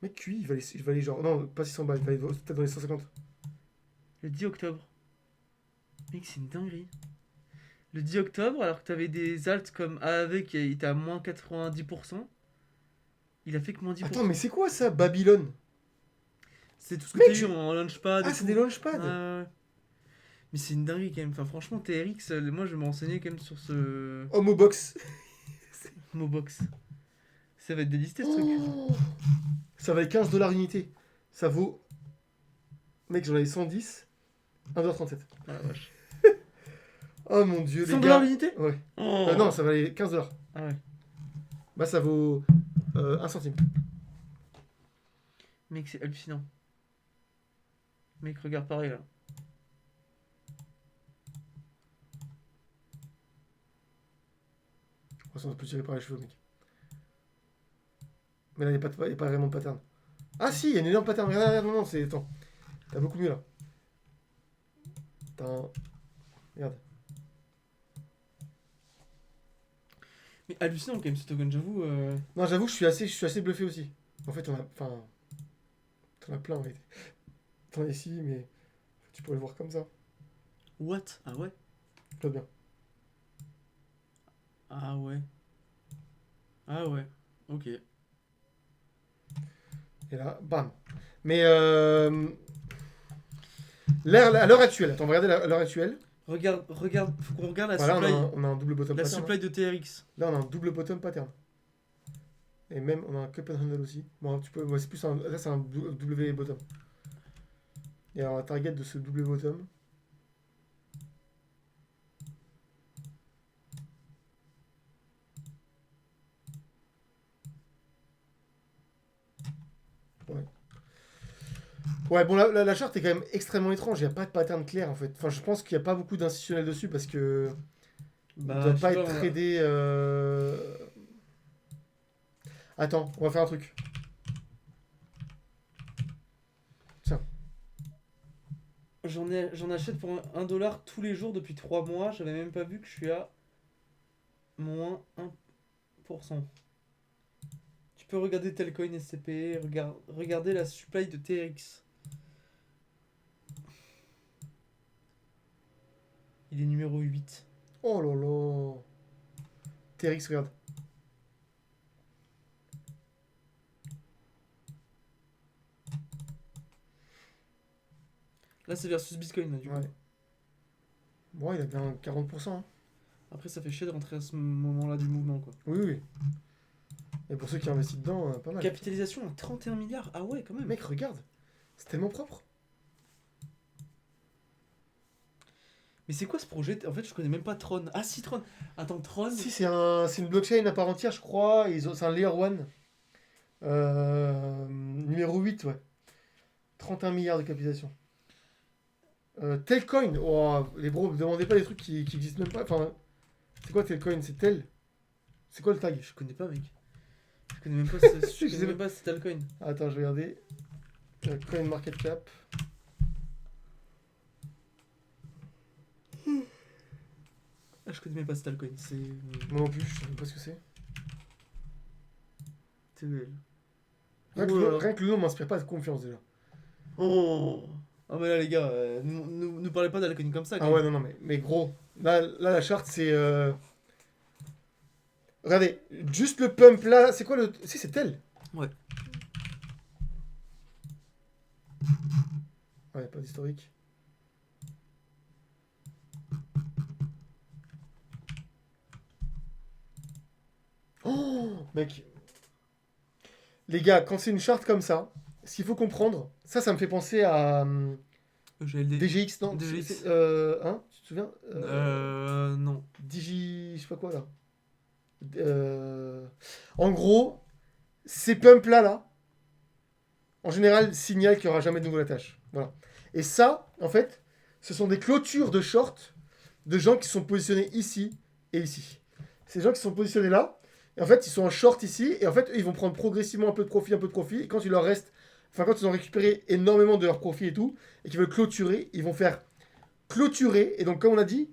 Mec, QI, il valait genre. Non, pas 600 balles, il valait peut-être dans les 150. Le 10 octobre. Mec, c'est une dinguerie. Le 10 octobre, alors que t'avais des alts comme AAV qui était à moins 90%, il a fait que moins 10%. Attends, mais c'est quoi ça, Babylone? C'est tout ce que Mec, t'as eu en launchpad. Ah, et c'est tout. des launchpads. Ouais. Mais c'est une dinguerie quand même. Enfin, franchement, TRX, moi je vais me renseigner quand même sur ce Homobox. Mobox. Ça va être délisté ce truc. Oh, ça valait 15 $ l'unité. Ça vaut. Mec, j'en avais 110. 1,37 $. Ah la vache. Oh mon dieu, 100 les gars. l'unité. Ouais. Oh. Non, ça valait 15 $. Ah ouais. Bah, ça vaut 1 centime. Mec, c'est hallucinant. Mec, regarde pareil là. Oh, ça, on peut tirer par les cheveux, mec. Mais là, il n'y a pas vraiment de pattern. Ah, si, il y a une énorme pattern. Regarde, non, c'est. Attends. T'as beaucoup mieux là. Attends. Regarde. Mais hallucinant quand même ce token, j'avoue. Non, j'avoue, je suis assez bluffé aussi. En fait, on a. Enfin. T'en as plein, en fait. T'en as ici, mais. Tu pourrais le voir comme ça. What? Ah ouais? Là, bien. Ah ouais. Ah ouais. Ok. Et là, bam. Mais à l'heure actuelle, attends, on va regarder à l'heure actuelle. Regarde, faut qu'on regarde la Voilà, supply. on a un double bottom La pattern. supply de TRX. Là, on a un double bottom pattern. Et même, on a un cup and handle aussi. Bon, tu peux. Moi, c'est plus un. Là, c'est un W bottom. Et alors, la target de ce double bottom. Ouais. Ouais, bon, la charte est quand même extrêmement étrange. Il n'y a pas de pattern clair en fait. Enfin, je pense qu'il n'y a pas beaucoup d'institutionnels dessus parce que. Il ne doit Je sais pas être pas, moi. tradé. Attends, on va faire un truc. Tiens. J'en achète pour 1$ tous les jours depuis 3 mois. J'avais même pas vu que je suis à moins 1%. Tu peux regarder Telcoin SCP, regarder la supply de TRX. Il est numéro 8. Oh là là. TRX, regarde. Là, c'est versus Bitcoin, là, du coup. Ouais. Bon, il a bien 40%. Hein. Après, ça fait chier de rentrer à ce moment-là du mouvement, quoi. Oui, oui. Et pour ceux qui investissent dedans, pas mal. Capitalisation à 31 milliards. Ah ouais, quand même. Mec, regarde. C'est tellement propre. Mais c'est quoi ce projet? En fait, je connais même pas Tron. Ah si, Tron. Attends, Tron. Si, c'est une blockchain à part entière, je crois. C'est un layer 1. Numéro 8, ouais. 31 milliards de capitalisation. Telcoin. Oh, les bros, ne me demandez pas des trucs qui existent même pas. Enfin, c'est quoi Telcoin? C'est tel. C'est quoi le tag? Je connais pas, mec. Je connais même pas ce, je connais même pas ce Telcoin. Attends, je vais regarder. Coin market cap. Ah, je connais même pas ce Telcoin. C'est. Moi non plus, je sais même pas ce que c'est. TEL. Rien que le nom m'inspire pas de confiance déjà. Oh. Ah, mais là, les gars, nous parlez pas d'Alcoin comme ça. Ah ouais, non, mais gros. Là, la charte, c'est. Regardez, juste le pump là, c'est quoi le. Si, c'est tel. Ouais. Ouais, pas d'historique. Oh, mec. Les gars, quand c'est une charte comme ça, ce qu'il faut comprendre, ça me fait penser à GLD. DGX, non DGX. Hein Tu te souviens Non. Digi. Je sais pas quoi là. En gros, ces pumps là, en général, signalent qu'il n'y aura jamais de nouveau attache. Voilà. Et ça, en fait, ce sont des clôtures de short de gens qui sont positionnés ici et ici. Ces gens qui sont positionnés là, et en fait, ils sont en short ici, et en fait, eux, ils vont prendre progressivement un peu de profit, et quand il leur reste, enfin, quand ils ont récupéré énormément de leur profit et tout, et qu'ils veulent clôturer, ils vont faire clôturer, et donc, comme on a dit,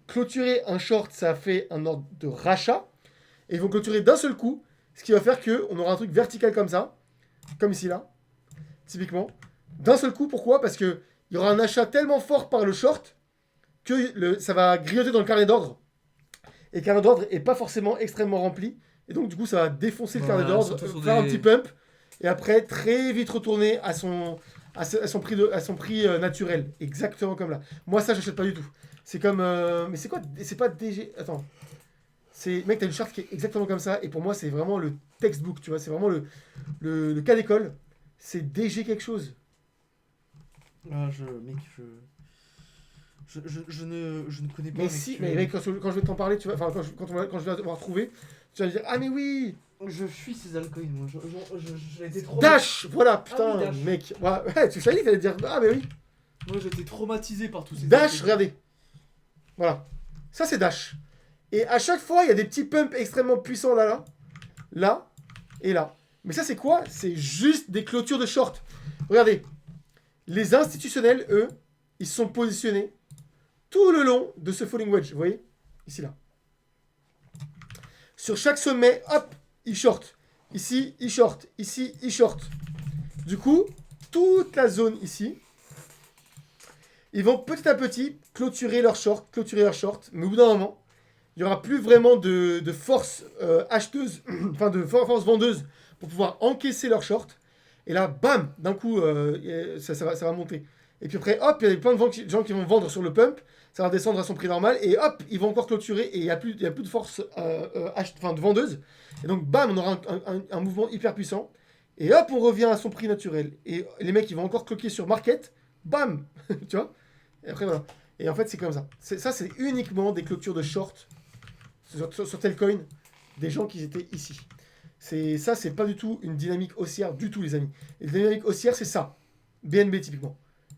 clôturer un short, ça fait un ordre de rachat, et ils vont clôturer d'un seul coup, ce qui va faire qu'on aura un truc vertical comme ça, comme ici là, typiquement. D'un seul coup, pourquoi? Parce qu'il y aura un achat tellement fort par le short que ça va grignoter dans le carnet d'ordre. Et le carnet d'ordre n'est pas forcément extrêmement rempli. Et donc, du coup, ça va défoncer le carnet d'ordre, faire un petit pump. Et après, très vite retourner à son prix naturel. Exactement comme là. Moi, ça, j'achète pas du tout. C'est comme. Mais c'est quoi? C'est pas DG. Attends. Mec, t'as une charte qui est exactement comme ça. Et pour moi, c'est vraiment le textbook. Tu vois, c'est vraiment le cas d'école. C'est DG quelque chose. Ah, mec, je ne connais pas. Mais si, mais mec, quand je vais t'en parler, tu vas, enfin, quand je vais te retrouver, tu vas me dire, ah mais oui, Je fuis ces alcools, moi. J'ai été trop. Dash, voilà, putain, oui, Dash. mec. Ouais, tu savais, t'allais dire, ah mais oui. Moi, j'étais traumatisé par tous ces Dash, alcools. regardez. Voilà. Ça, c'est Dash. Et à chaque fois, il y a des petits pumps extrêmement puissants là, et là. Mais ça, c'est quoi? C'est juste des clôtures de short. Regardez. Les institutionnels, eux, ils se sont positionnés tout le long de ce falling wedge. Vous voyez? Ici, là. Sur chaque sommet, hop, ils short. Ici, ils short. Ici, ils short. Du coup, toute la zone ici, ils vont petit à petit clôturer leur short. Mais au bout d'un moment, il n'y aura plus vraiment de force acheteuse, enfin de force vendeuse pour pouvoir encaisser leur short. Et là, bam, d'un coup, ça va monter. Et puis après, hop, il y a plein de gens qui vont vendre sur le pump. Ça va descendre à son prix normal. Et hop, ils vont encore clôturer. Et il n'y a plus de force de vendeuse. Et donc, bam, on aura un mouvement hyper puissant. Et hop, on revient à son prix naturel. Et les mecs, ils vont encore cloquer sur market. Bam. Tu vois? Et après, voilà. Et en fait, c'est comme ça. Ça, c'est uniquement des clôtures de short sur Telcoin. Des gens qui étaient ici. C'est pas du tout une dynamique haussière du tout, les amis. Et la dynamique haussière, c'est ça. BNB typiquement.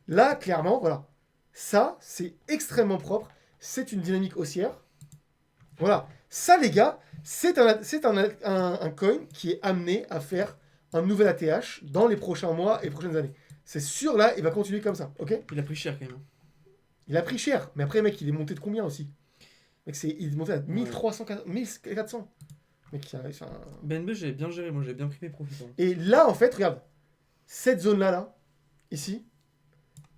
Là, clairement, voilà. Ça, c'est extrêmement propre. C'est une dynamique haussière. Voilà. Ça, les gars, c'est un coin qui est amené à faire un nouvel ATH dans les prochains mois et prochaines années. C'est sûr, là, il va continuer comme ça, ok? Il a pris cher quand même. Il a pris cher, mais après, mec, il est monté de combien aussi? Mec, il est monté à Ouais. 1300, 1400. Mec, enfin... BNB, j'ai bien géré, moi j'ai bien pris mes profits. Hein. Et là, en fait, regarde, cette zone-là, là, ici,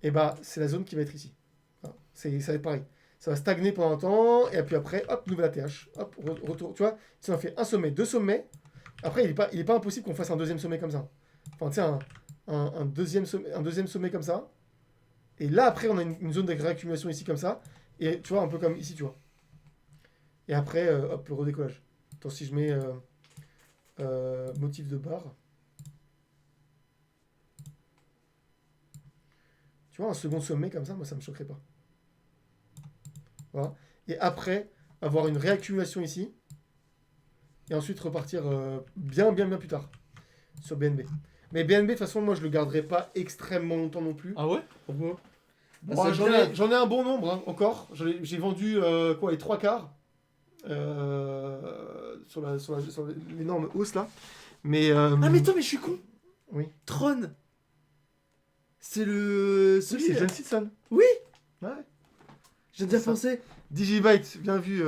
et bah, c'est la zone qui va être ici. Voilà. Ça va être pareil. Ça va stagner pendant un temps, et puis après, hop, nouvelle ATH. Hop, retour. Tu vois, si on a fait un sommet, deux sommets, après, il est pas impossible qu'on fasse un deuxième sommet comme ça. Enfin, tu sais, un deuxième sommet comme ça. Et là, après, on a une zone de réaccumulation ici comme ça. Et tu vois, un peu comme ici, tu vois. Et après, hop, le redécollage. Attends, si je mets motif de barre. Tu vois, un second sommet comme ça, moi, ça me choquerait pas. Voilà. Et après, avoir une réaccumulation ici. Et ensuite repartir bien plus tard sur BNB. Mais BNB, de toute façon, moi, je le garderai pas extrêmement longtemps non plus. Ah ouais? Pourquoi? Bon, j'en ai un bon nombre hein, encore. J'ai vendu quoi, les trois quarts sur l'énorme hausse là. Mais, Ah mais attends, mais je suis con. Oui. Tron. C'est le... Oui, Celui c'est là. John Sitson. Oui. Ouais. J'ai déjà Ça. pensé. Digibyte, bien vu.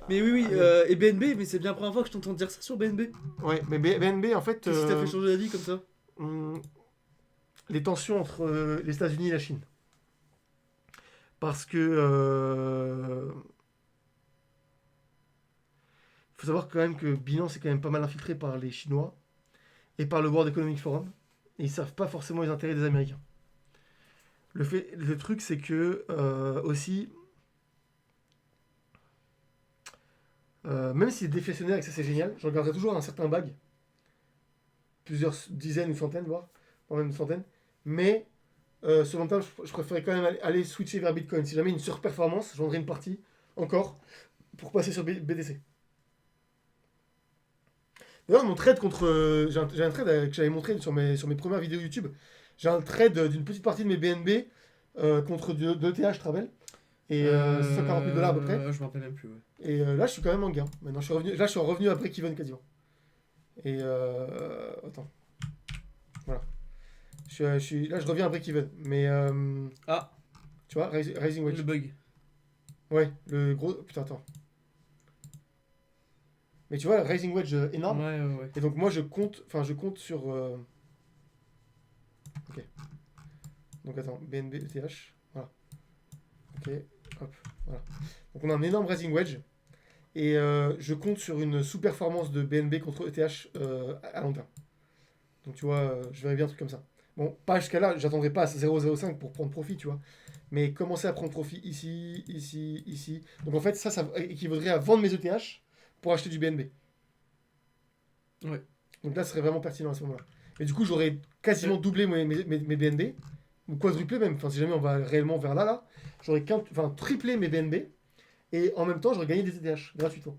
Mais oui, allez. et BNB, mais c'est bien la première fois que je t'entends dire ça sur BNB. Ouais, mais BNB en fait. Qu'est-ce qui t'a fait changer d'avis comme ça? Les tensions entre les États-Unis et la Chine. Parce que. Faut savoir quand même que Binance est quand même pas mal infiltré par les Chinois et par le World Economic Forum. Et ils servent pas forcément les intérêts des Américains. Le truc, c'est que aussi, même s'il est déflationnaire et que ça c'est génial, je regarderai toujours un certain bag, plusieurs dizaines ou centaines, voire même une centaine. Mais sur le long terme, je préférais quand même aller switcher vers Bitcoin. Si jamais une surperformance, je vendrai une partie encore pour passer sur BTC. D'ailleurs, mon trade contre. J'ai un trade que j'avais montré sur mes premières vidéos YouTube. J'ai un trade d'une petite partie de mes BNB contre de TH, je te rappelle. Et 140 000 dollars à peu près. Je me rappelle même plus, ouais. Et là, je suis quand même en gain. Maintenant, je suis revenu à break-even quasiment. Et. Attends. Voilà. Là, je reviens à break-even. Mais. Ah, Tu vois, Rising Wedge. le bug. Ouais, le gros. Putain, attends. Mais tu vois, Rising Wedge énorme. Ouais. Et donc, moi, je compte sur. Ok. Donc, attends, BNB, ETH. Voilà. Ok, hop, voilà. Donc, on a un énorme Rising Wedge. Et je compte sur une sous-performance de BNB contre ETH à long terme. Donc, tu vois, je verrai bien un truc comme ça. Bon, pas jusqu'à là, j'attendrai pas à 0,05 pour prendre profit, tu vois. Mais commencer à prendre profit ici, ici, ici. Donc, en fait, ça équivaudrait à vendre mes ETH pour acheter du BNB. Ouais. Donc là, ce serait vraiment pertinent à ce moment-là. Et du coup, j'aurais quasiment doublé mes BNB, ou quadruplé même, enfin, si jamais on va réellement vers là, j'aurais triplé mes BNB, et en même temps, j'aurais gagné des ETH gratuitement.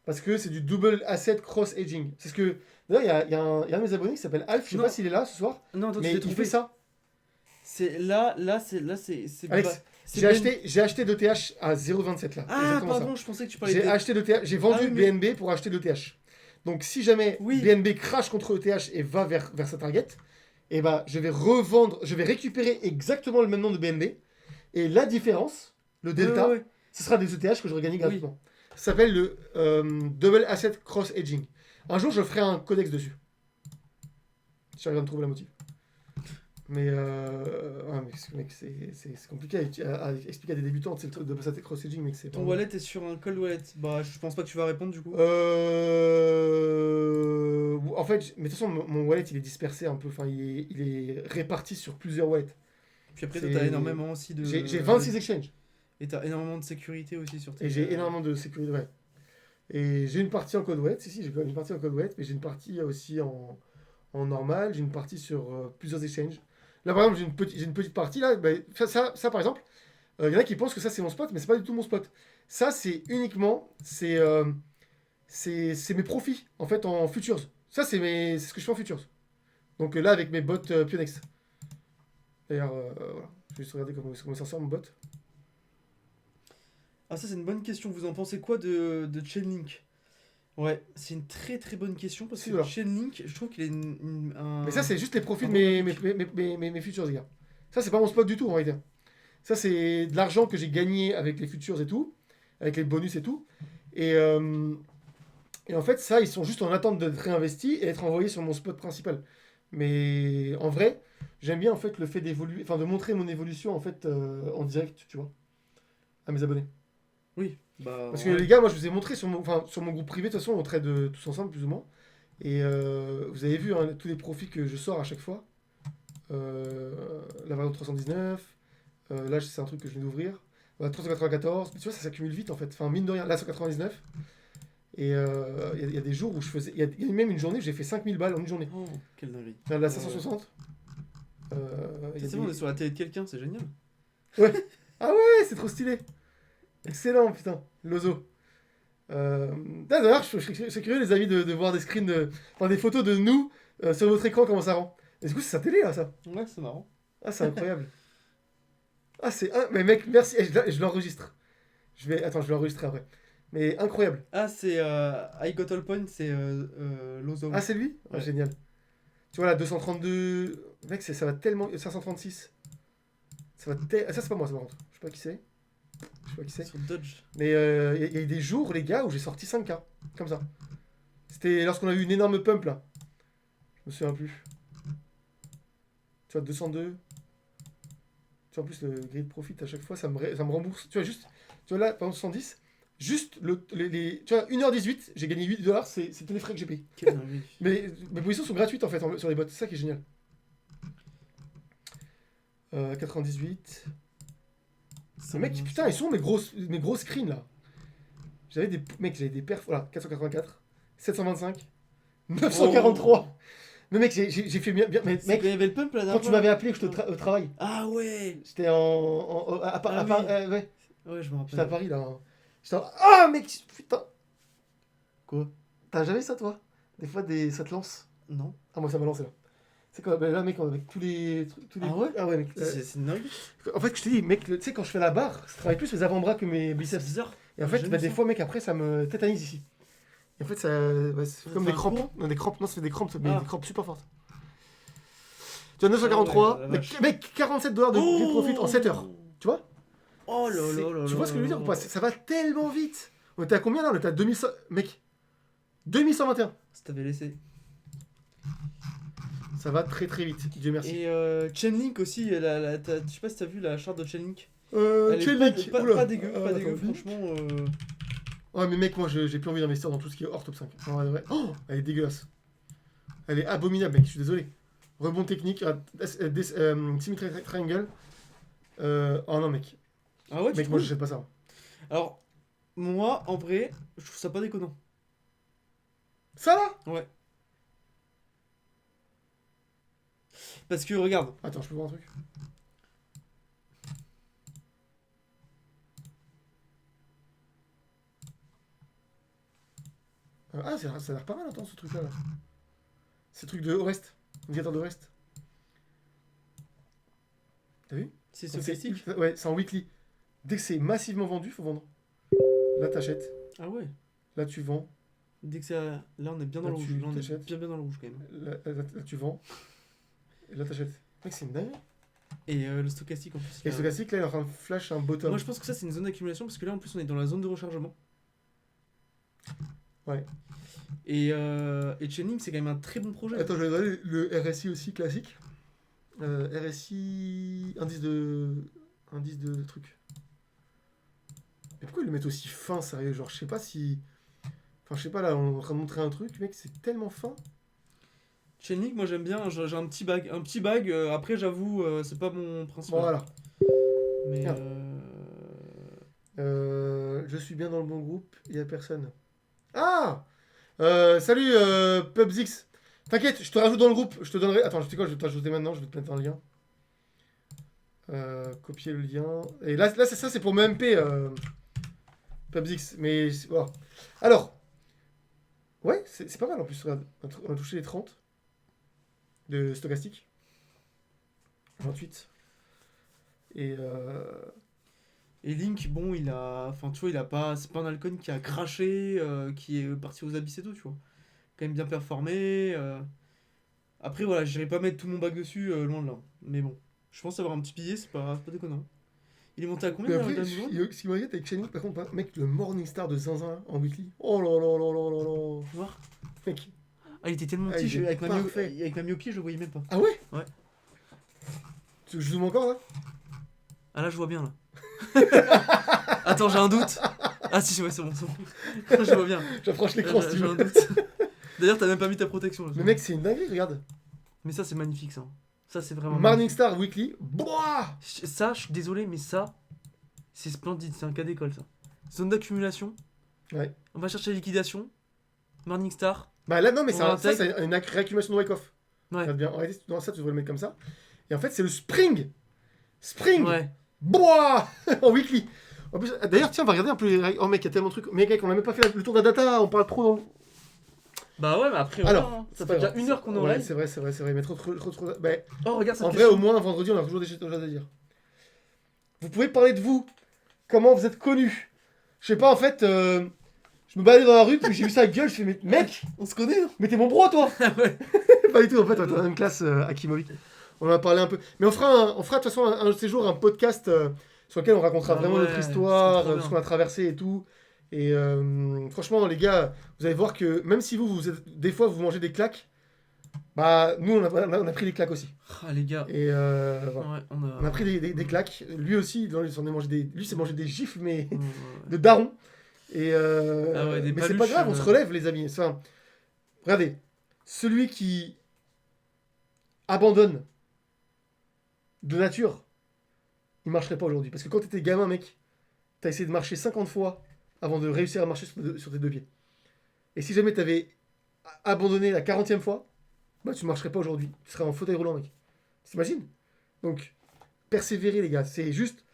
Parce que c'est du double asset cross hedging. C'est ce que. D'ailleurs, il y a un de mes abonnés qui s'appelle Alf, je sais Non. pas s'il est là ce soir, Non, attends, tu mais t'es il trompé. fait ça. C'est Alex, c'est j'ai acheté d'ETH à 0,27 là. Ah, Exactement pardon, ça. je pensais que tu parlais J'ai de... acheté d'ETH, j'ai vendu Ah oui, mais- BNB pour acheter d'ETH. Donc si jamais Oui. BNB crache contre ETH et va vers sa target, et bah je vais revendre, je vais récupérer exactement le même nombre de BNB et la différence, le delta, Ouais. ce sera des ETH que j'aurai gagné Oui. gratuitement. Ça s'appelle le Double Asset Cross Hedging. Un jour je ferai un codex dessus. J'arrive à me trouver la motive. Mais, mec, c'est compliqué à expliquer à des débutants, c'est le truc de Double Asset Cross Hedging, mec, c'est Ton vraiment- wallet est sur un cold wallet. Bah, je pense pas que tu vas répondre du coup. En fait, mais de toute façon, mon wallet il est dispersé un peu, enfin il est réparti sur plusieurs wallets. Puis après, c'est- toi, t'as énormément aussi de... J'ai 26 exchanges Et t'as énormément de sécurité aussi sur tes... et j'ai énormément de sécurité, ouais. Et j'ai une partie en code wallet, si, j'ai une partie en code wallet, mais j'ai une partie aussi en normal, j'ai une partie sur plusieurs exchanges. Là par exemple, j'ai une petite partie là, bah, ça par exemple, il y en a qui pensent que ça c'est mon spot, mais c'est pas du tout mon spot. Ça c'est uniquement, c'est mes profits en fait en futures. Ça c'est ce que je fais en futures. Donc là avec mes bots Pionex. D'ailleurs, voilà. Je vais juste regarder comment il s'en sort, mon bot. Ah, ça, c'est une bonne question. Vous en pensez quoi de Chainlink? Ouais, c'est une très très bonne question parce Si, que voilà. Chainlink, je trouve qu'il est un. Mais ça, c'est juste les profits un de bon mes futurs, les gars. Ça, c'est pas mon spot du tout, en réalité. Ça, c'est de l'argent que j'ai gagné avec les futurs et tout, avec les bonus et tout. Et, euh, et en fait, ça, ils sont juste en attente d'être réinvestis et être envoyés sur mon spot principal. Mais en vrai, j'aime bien en fait le fait d'évoluer, enfin de montrer mon évolution en fait en direct, tu vois, à mes abonnés. Oui, bah Parce que ouais. les gars, moi je vous ai montré sur mon groupe privé, de toute façon on trade tous ensemble plus ou moins. Et vous avez vu hein, tous les profits que je sors à chaque fois. La valeur 319, là c'est un truc que je viens d'ouvrir. 394, mais tu vois ça s'accumule vite en fait. Enfin mine de rien, là 199. Et il y a des jours où je faisais. Il y a même une journée où j'ai fait 5000 balles en une journée. Oh, quelle dinguerie. Là, la 560. Il y a C'est bon, on est des- sur la télé de quelqu'un, c'est génial. Ouais. Ah ouais, c'est trop stylé. Excellent, putain. Lozo. D'ailleurs, je suis curieux, les amis, de voir des screens, enfin des photos de nous sur votre écran, comment ça rend. Et du coup, c'est sa télé, là, ça. Ouais, c'est marrant. Ah, c'est incroyable. Ah, c'est. Mais mec, merci. Je l'enregistre. Attends, je vais l'enregistrer après. Mais incroyable. Ah, c'est I Got All Point, c'est Lozo. Ah, c'est lui. Ah, Ouais. génial. Tu vois, là, 232. Mec, ça va tellement. 536. Ah, ça, c'est pas moi, ça, par contre. Je sais pas qui c'est. Je sais pas qui c'est. Sur Dodge. Mais il y a eu des jours, les gars, où j'ai sorti 5K. Comme ça. C'était lorsqu'on a eu une énorme pump, là. Je me souviens plus. Tu vois, 202. Tu vois, en plus, le grid profit, à chaque fois, ça me rembourse. Tu vois, juste. Tu vois, là, par exemple, 110. Juste, tu vois, 1h18, j'ai gagné 8 $. C'était les frais que j'ai payés. Quelle dinguerie. Mais mes positions sont gratuites, en fait, sur les bots. C'est ça qui est génial. 98. Mais mec, putain, ils sont mes gros screens, là. J'avais des perfs. Voilà, 484. 725. 943. Mais mec, j'ai fait bien. Mais, C'est mec, quand il y avait le pump là quand dernière tu fois. m'avais appelé que je te au travail, Ah ouais. j'étais à Ah Paris. oui. Ouais, Ouais, je me j'étais à rappelle. Paris là. Ah mec, putain. Quoi? T'as jamais ça toi? Des fois, ça te lance. Non. Ah, moi ça m'a lancé là. C'est quoi? Ben là, mec, avec tous les trucs. Ah ouais? Ah ouais, mec. C'est une dinguerie. En fait, je te dis, mec, tu sais, quand je fais la barre, je travaille plus mes avant-bras que mes C'est biceps. bizarre. Et en J'ai fait, jamais des ça. fois, mec, après, ça me tétanise ici. Et en fait, c'est Ça comme fait des un crampes. courant Non, des crampes, non, c'est des crampes, mais Ah. des crampes super fortes. Tu as 943, Ah ouais, la mais vache. mec, 47 $ de grid profit en 7 heures. Tu vois? Oh là là là là. Tu vois ce que je veux dire ou pas? Ça va tellement vite. On était à combien là? On était à 2100. Mec, 2121. Si t'avais laissé. Ça va très très vite, Dieu merci. Et Chainlink aussi, je sais pas si t'as vu la charte de Chainlink. Elle est Chainlink, pas, oula. pas dégueu, Ah, pas dégueu, attends, franchement. Ouais, mais mec, moi j'ai plus envie d'investir dans tout ce qui est hors top 5. Non, ouais. Oh, elle est dégueulasse. Elle est abominable, mec, je suis désolé. Rebond technique, Symmetry Triangle. Oh non, mec. Ah ouais, tu Mec, moi trouves? j'achète pas ça. Alors, moi, en vrai, je trouve ça pas déconnant. Ça là? Ouais. Parce que regarde, Attends, je peux voir un truc. Ah, ça a l'air pas mal, attends, ce truc-là. Là. C'est truc de Orest. Indicateur de Orest. T'as vu? c'est Donc, stochastique. Ouais, c'est en weekly. Dès que c'est massivement vendu, faut vendre. Là, t'achètes. Ah ouais. Là, tu vends. Dès que ça. Là, on est bien dans Là, le rouge. tu Là, on est t'achètes. bien dans le rouge quand même. Là, tu vends. Et là, t'achètes. Mec, c'est une dingue. Et le stochastique en plus. Et le stochastique, là, il est en train de flash un bottom. Moi, je pense que ça, c'est une zone d'accumulation parce que là, en plus, on est dans la zone de rechargement. Ouais. Et Chainlink, c'est quand même un très bon projet. Attends, je vais regarder le RSI aussi classique. RSI. Indice de truc. Mais pourquoi ils le mettent aussi fin, sérieux? Genre, je sais pas si. Enfin, je sais pas, là, on est en train de montrer un truc, mec, c'est tellement fin. Chainlink, moi, j'aime bien. J'ai un petit bag. Un petit bag, après, j'avoue, c'est pas mon principal. Voilà. Mais. Merde. Je suis bien dans le bon groupe, il y a personne. Ah salut Pubzix. T'inquiète, je te rajoute dans le groupe. Je te donnerai. Attends, je sais quoi, je vais t'ajouter maintenant, je vais te mettre un lien. Copier le lien. Et là ça, c'est pour mon MP, Pubzix. Mais voilà. Alors, ouais, c'est pas mal en plus. Regarde, on a touché les 30 de stochastique. 28. Et Link, bon, il a. Enfin, tu vois, il a pas. C'est pas un Alcon qui a craché, qui est parti aux abysses et tout, tu vois. Quand même bien performé. Après, voilà, j'irai pas mettre tout mon bac dessus, loin de là. Mais bon, je pense avoir un petit billet, c'est pas déconnant. Il est monté à combien Mais dans après, le Diamond? ce qui m'inquiète avec Shining, par contre, mec, le Morningstar de Zinzin en weekly. Oh là là là là là là. Voir. Mec. Ah, il était tellement Ah, petit, il est avec parfait. avec ma myopie, je le voyais même pas. Ah ouais? Ouais. Tu veux que je zoome encore là? Ah là, je vois bien là. Attends, j'ai un doute. Ah si, ouais, c'est bon, c'est bon. Je vois bien. J'approche l'écran si tu J'ai veux. un doute. D'ailleurs, t'as même pas mis ta protection. Là, Mais mec, c'est une dinguerie, regarde. Mais ça, c'est magnifique, ça. Ça, c'est vraiment magnifique. Morningstar Weekly. Boah! Ça, je suis désolé, mais ça, c'est splendide. C'est un cas d'école, ça. Zone d'accumulation. Ouais. On va chercher liquidation. Morningstar. Bah là, non, mais On ça, intègre. c'est une réaccumulation de wake-off. Ouais. Regarde bien. En réalité, dans ça, tu devrais le mettre comme ça. Et en fait, c'est le Spring. Spring. Ouais. Boah! En weekly. En plus, d'ailleurs, tiens, on va regarder un peu les. Oh mec, il y a tellement de trucs. Mais mec, on a même pas fait le tour de la data. On parle trop dans. Bah ouais, mais après, Alors, voilà, hein. Ça c'est fait pas déjà grave. une heure qu'on est en Ouais, live. c'est vrai. Mais trop. Bah, Oh, regarde cette en vrai, question. au moins, vendredi, on a toujours des choses à dire. Vous pouvez parler de vous. Comment vous êtes connus. Je sais pas, en fait, je me baladais dans la rue, puis j'ai vu ça gueule. Je fais, mais mec, On se connaît, non? mais t'es mon bro, toi. Ouais. Pas du tout, en fait, on est dans la même classe, Akimovic. On en a parlé un peu. Mais on fera de toute façon un de ces jours un podcast sur lequel on racontera Ah vraiment ouais, notre histoire, c'est trop ce bien. qu'on a traversé et tout. Et franchement, les gars, vous allez voir que même si vous êtes, des fois, vous mangez des claques, bah nous, on a pris des claques aussi. Ah, les gars. Et voilà. Ouais, On a pris des claques. Lui aussi, il s'en est mangé des. Lui, s'est mangé des gifles, mais Ouais, ouais. de daron. Et Ah ouais, des mais c'est pas paluches, grave, on se relève, les amis. Enfin, regardez, celui qui abandonne de nature, il marcherait pas aujourd'hui. Parce que quand t'étais gamin, mec, t'as essayé de marcher 50 fois avant de réussir à marcher sur tes deux pieds. Et si jamais t'avais abandonné la 40e fois, bah tu marcherais pas aujourd'hui. Tu serais en fauteuil roulant, mec. T'imagines? Donc, persévérer, les gars. C'est juste,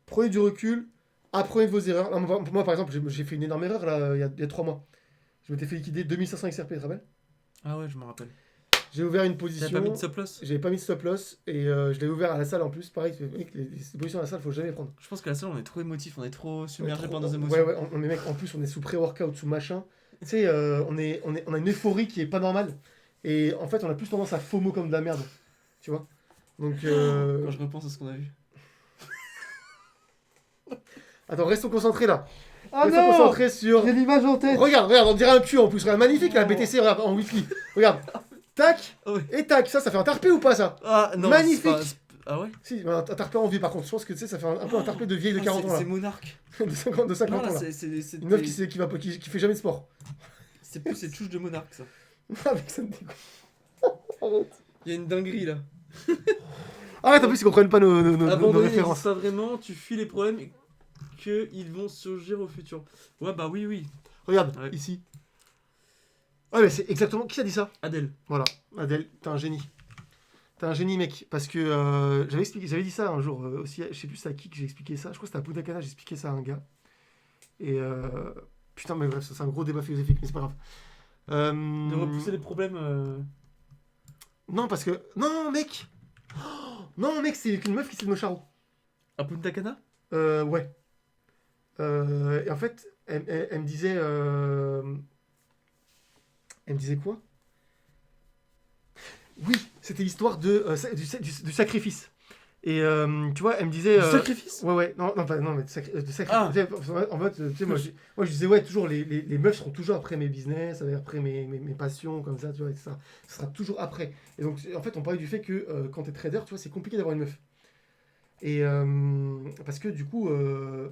prenez du recul, apprenez de vos erreurs. Là, moi, par exemple, j'ai fait une énorme erreur là, il y a 3 mois. Je m'étais fait liquider 2500 XRP, tu te rappelles? Ah ouais, je me rappelle. J'ai ouvert une T'avais position. pas mis de stop loss? J'avais pas mis de stop loss et je l'ai ouvert à la salle en plus. Pareil, mec, les positions à la salle, faut jamais prendre. Je pense qu'à la salle, on est trop émotif, on est trop submergé par nos Ouais, émotions. ouais, on est mec, en plus on est sous pré-workout, sous machin. Tu sais, on a une euphorie qui est pas normale. Et en fait, on a plus tendance à FOMO comme de la merde. Tu vois? Donc. Quand je repense à ce qu'on a vu. Attends, restons concentrés là. Ah Restons concentrés sur. J'ai l'image en tête. Regarde, on dirait un cul en plus. Regarde, magnifique la Oh. BTC, regarde, en weekly. Regarde. Tac Ah ouais. et tac. Ça fait un tarpé ou pas ça? Ah non, Magnifique. Ah ouais? Si, mais un tarpé en vie par contre. Je pense que tu sais, ça fait un peu un tarpé de vieille de 40 ans là. C'est Monarque. De 50 Non, ans là, là. c'est Une meuf qui fait jamais de sport. c'est plus cette touche de Monarque, ça. Ah, mais ça me dégoûte. Arrête. Il y a une dinguerie là. Arrête, en plus ils comprennent pas nos Abandonner références. pas vraiment, tu fuis les problèmes et qu'ils vont surgir au futur. Ouais, bah oui. Regarde, Ouais. ici. Ouais, mais c'est exactement. Qui a dit ça? Adèle. Voilà, Adèle, t'es un génie. T'es un génie, mec. Parce que j'avais dit ça un jour aussi. Je sais plus c'est à qui que j'ai expliqué ça. Je crois que c'était à Punta Cana, j'ai expliqué ça à un gars. Et putain, mais bref, ça, c'est un gros débat philosophique, mais c'est pas grave. De repousser les problèmes. Non, parce que. Non, mec. Oh, non, mec, c'est une meuf qui s'est de Mocharo. À Punta Cana? Ouais. Et en fait, elle me disait. Elle me disait quoi? Oui, c'était l'histoire du sacrifice. Et tu vois, elle me disait. Sacrifice? Ouais, non, mais de sacrifice. Ah. En fait, tu sais, moi, je disais, ouais, toujours, les meufs seront toujours après mes business, après mes passions, comme ça, tu vois, et ça sera toujours après. Et donc, en fait, on parlait du fait que quand t'es trader, tu vois, c'est compliqué d'avoir une meuf. Et parce que du coup,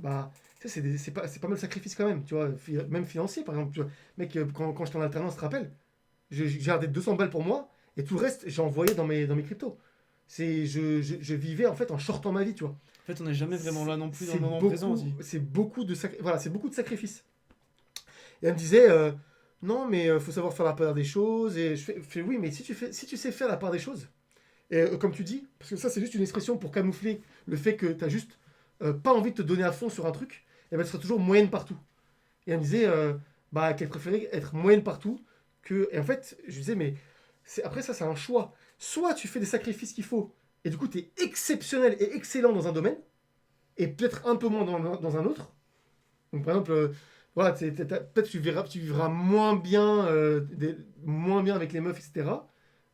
bah, tu sais, c'est pas mal de sacrifice quand même, tu vois, même financier, par exemple. Tu vois. Mec, quand j'étais en alternance, tu te rappelles, j'ai gardé 200 balles pour moi, et tout le reste, j'ai envoyé dans mes cryptos. Je vivais en fait en shortant ma vie, tu vois. En fait, on n'est jamais vraiment là non plus dans C'est le moment beaucoup- présent aussi. C'est beaucoup de voilà, c'est beaucoup de sacrifices. Et elle me disait, non, mais faut savoir faire la part des choses. Et je fais, oui, mais si tu sais faire la part des choses, et comme tu dis, parce que ça c'est juste une expression pour camoufler le fait que tu as juste pas envie de te donner à fond sur un truc, et ben tu seras toujours moyenne partout. Et elle me disait, bah, qu'elle préférait être moyenne partout que. Et en fait, je disais, mais après ça, c'est un choix. Soit tu fais des sacrifices qu'il faut, et du coup, tu es exceptionnel et excellent dans un domaine, et peut-être un peu moins dans un autre. Donc, par exemple, voilà, peut-être tu vivras moins bien avec les meufs, etc.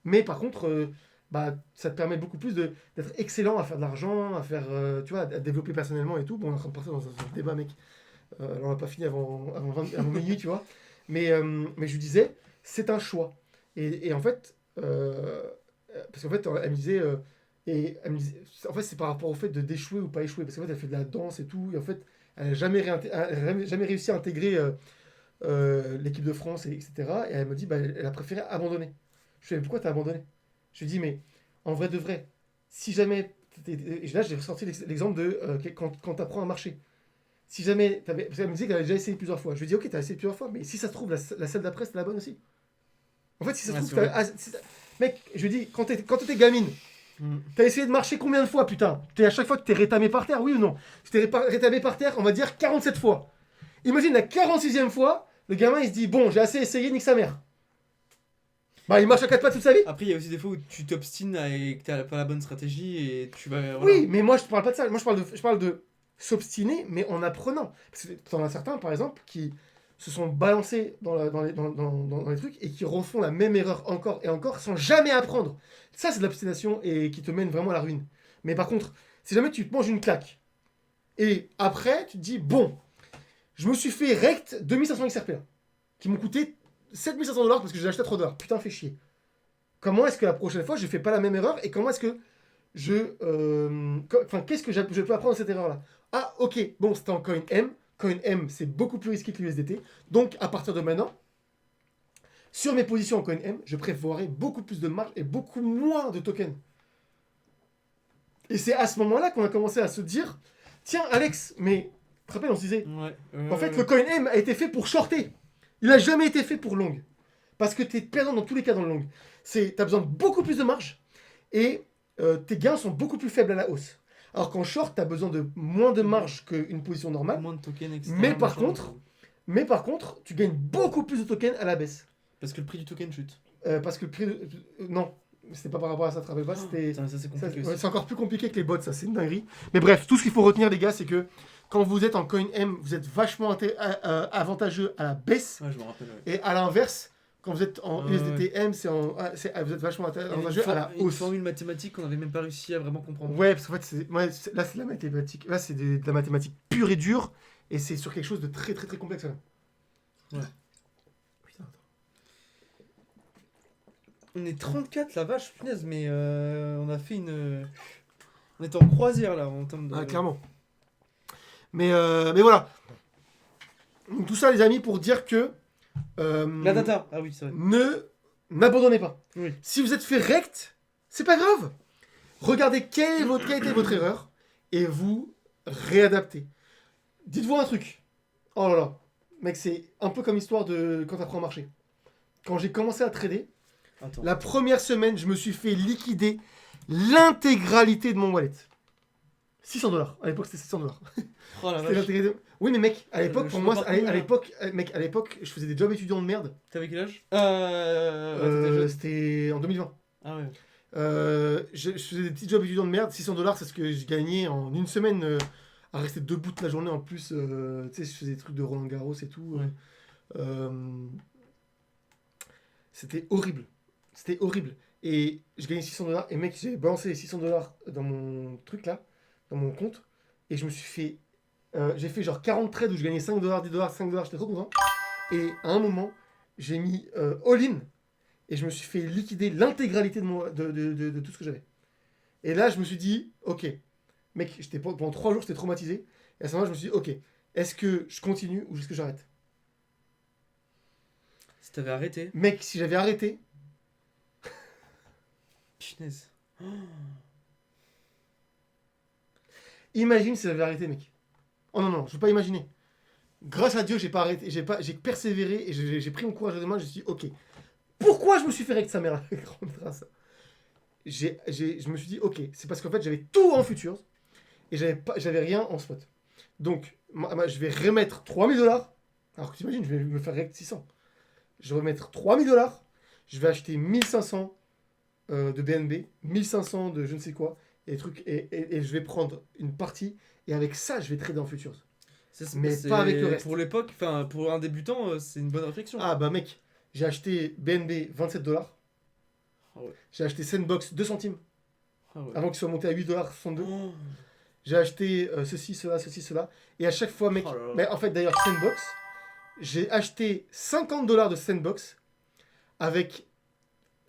Mais par contre, bah, ça te permet beaucoup plus d'être excellent à faire de l'argent, à faire, tu vois, à te développer personnellement et tout. Bon, on est en train de partir dans un débat, mec. Alors, on n'a pas fini avant minuit, tu vois. Mais je lui disais, c'est un choix. Et en fait, parce qu'en fait, elle me disait, en fait, c'est par rapport au fait d'échouer ou pas échouer. Parce qu'en fait, elle fait de la danse et tout. Et en fait, elle n'a jamais réussi à intégrer l'équipe de France, etc. Et elle me dit, bah, elle a préféré abandonner. Je lui dis, mais pourquoi t'as abandonné? Je lui dis, mais en vrai de vrai, si jamais. Et là, j'ai ressorti l'exemple de quand tu apprends à marcher. Si jamais. Parce qu'elle me disait qu'elle avait déjà essayé plusieurs fois. Je lui dis, ok, t'as essayé plusieurs fois, mais si ça se trouve, la salle d'après, c'était la bonne aussi. En fait, si ça se trouve, mec, je lui dis, quand t'étais gamine, t'as essayé de marcher combien de fois, putain? À chaque fois, tu t'es rétamé par terre, oui ou non? Tu t'es rétamé par terre, on va dire 47 fois. Imagine la 46e fois, le gamin il se dit, bon, j'ai assez essayé, nique sa mère. Bah, il marche à quatre pattes toute sa vie. Après, il y a aussi des fois où tu t'obstines et que t'as pas la bonne stratégie et tu vas. Voilà. Oui, mais moi, je parle pas de ça. Moi, je parle de s'obstiner, mais en apprenant. Parce que t'en as certains, par exemple, qui se sont balancés dans les trucs et qui refont la même erreur encore et encore sans jamais apprendre. Ça, c'est de l'obstination et qui te mène vraiment à la ruine. Mais par contre, si jamais tu te manges une claque et après, tu te dis, bon, je me suis fait rect 2500 XRP là, qui m'ont coûté 7500$ parce que j'ai acheté à 3$. Putain, fait chier. Comment est-ce que la prochaine fois, je fais pas la même erreur et comment est-ce que qu'est-ce que je peux apprendre de cette erreur-là? Ah, ok, bon, c'était en coin M. Coin M, c'est beaucoup plus risqué que l'USDT. Donc, à partir de maintenant, sur mes positions en coin M, je prévoirai beaucoup plus de marge et beaucoup moins de tokens. Et c'est à ce moment-là qu'on a commencé à se dire, tiens, Alex, mais tu te rappelles, on se disait, en fait, le coin M a été fait pour shorter. Il n'a jamais été fait pour long. Parce que tu es perdant dans tous les cas dans le long. Tu as besoin de beaucoup plus de marge et tes gains sont beaucoup plus faibles à la hausse. Alors qu'en short, tu as besoin de moins de marge qu'une position normale. Moins de tokens, etc. Mais par contre, tu gagnes beaucoup plus de tokens à la baisse. Parce que le prix du token chute. Parce que le prix non, c'était pas par rapport à ça, travaille pas. C'était... Ça, c'est compliqué aussi. C'est encore plus compliqué que les bots, ça, c'est une dinguerie. Mais bref, tout ce qu'il faut retenir, les gars, c'est que quand vous êtes en coin M, vous êtes vachement avantageux à la baisse. Ouais, je me rappelle, ouais. Et à l'inverse, quand vous êtes en USDT M, vous êtes vachement avantageux à la hausse. Une formule mathématique qu'on n'avait même pas réussi à vraiment comprendre. Ouais, parce qu'en fait, là, c'est de la mathématique. Là, c'est de la mathématique pure et dure. Et c'est sur quelque chose de très, très, très complexe. Là. Ouais. Putain, attends. On est 34, la vache, punaise, mais on a fait une. On est en croisière là, en termes de. Ah, clairement. Mais voilà. Donc, tout ça, les amis, pour dire que. La data, ah oui, c'est vrai. N'abandonnez pas. Oui. Si vous êtes fait rect, c'est pas grave. Regardez quelle a été votre erreur et vous réadaptez. Dites-vous un truc. Oh là là. Mec, c'est un peu comme l'histoire de quand t'apprends à marcher. Quand j'ai commencé à trader, la première semaine, je me suis fait liquider l'intégralité de mon wallet. 600$. À l'époque, c'était 600$. Oh la C'était vache. l'intégralité. Oui, mais mec, à l'époque, pour Je moi, vois pas à l'époque, je faisais des jobs étudiants de merde. T'avais quel âge t'étais jeune. C'était en 2020. Ah ouais. Je faisais des petits jobs étudiants de merde. 600$, c'est ce que je gagnais en une semaine à rester debout toute la journée. En plus, tu sais, je faisais des trucs de Roland Garros et tout. Ouais. C'était horrible. C'était horrible. Et je gagnais 600$. Et mec, j'ai balancé les 600$ dans mon truc là, dans mon compte. Et je me suis fait. J'ai fait genre 40 trades où je gagnais 5$, 10$, 5$. J'étais trop content. Et à un moment, j'ai mis all-in. Et je me suis fait liquider l'intégralité de tout ce que j'avais. Et là, je me suis dit, ok, mec, pendant 3 jours, j'étais traumatisé. Et à ce moment-là, je me suis dit, ok, est-ce que je continue ou est-ce que j'arrête? Si t'avais arrêté. Mec, si j'avais arrêté. Punaise. Imagine si j'avais arrêté, mec. Oh non, non, je peux pas imaginer. Grâce à Dieu, j'ai pas arrêté, j'ai persévéré et j'ai pris mon courage à deux mains. Je me suis dit, ok, pourquoi je me suis fait avec sa mère grande race. Je me suis dit, ok, c'est parce qu'en fait, j'avais tout en futures et j'avais rien en spot. Donc, je vais remettre 3000$. Alors que t'imagines, je vais me faire avec 600. Je vais remettre 3000$. Je vais acheter 1500 de BNB, 1500 de je ne sais quoi, et, des trucs, et je vais prendre une partie, et avec ça, je vais trader en futures. Mais pas avec le reste. Pour l'époque, enfin, pour un débutant, c'est une bonne réflexion. Ah bah mec, j'ai acheté BNB 27$. Ah ouais. J'ai acheté Sandbox 2 centimes, Ah ouais. avant qu'il soit monté à 8,62$. Oh. J'ai acheté ceci, cela. Et à chaque fois, mec. Oh là là. Mais en fait, d'ailleurs, Sandbox, j'ai acheté 50$ de Sandbox avec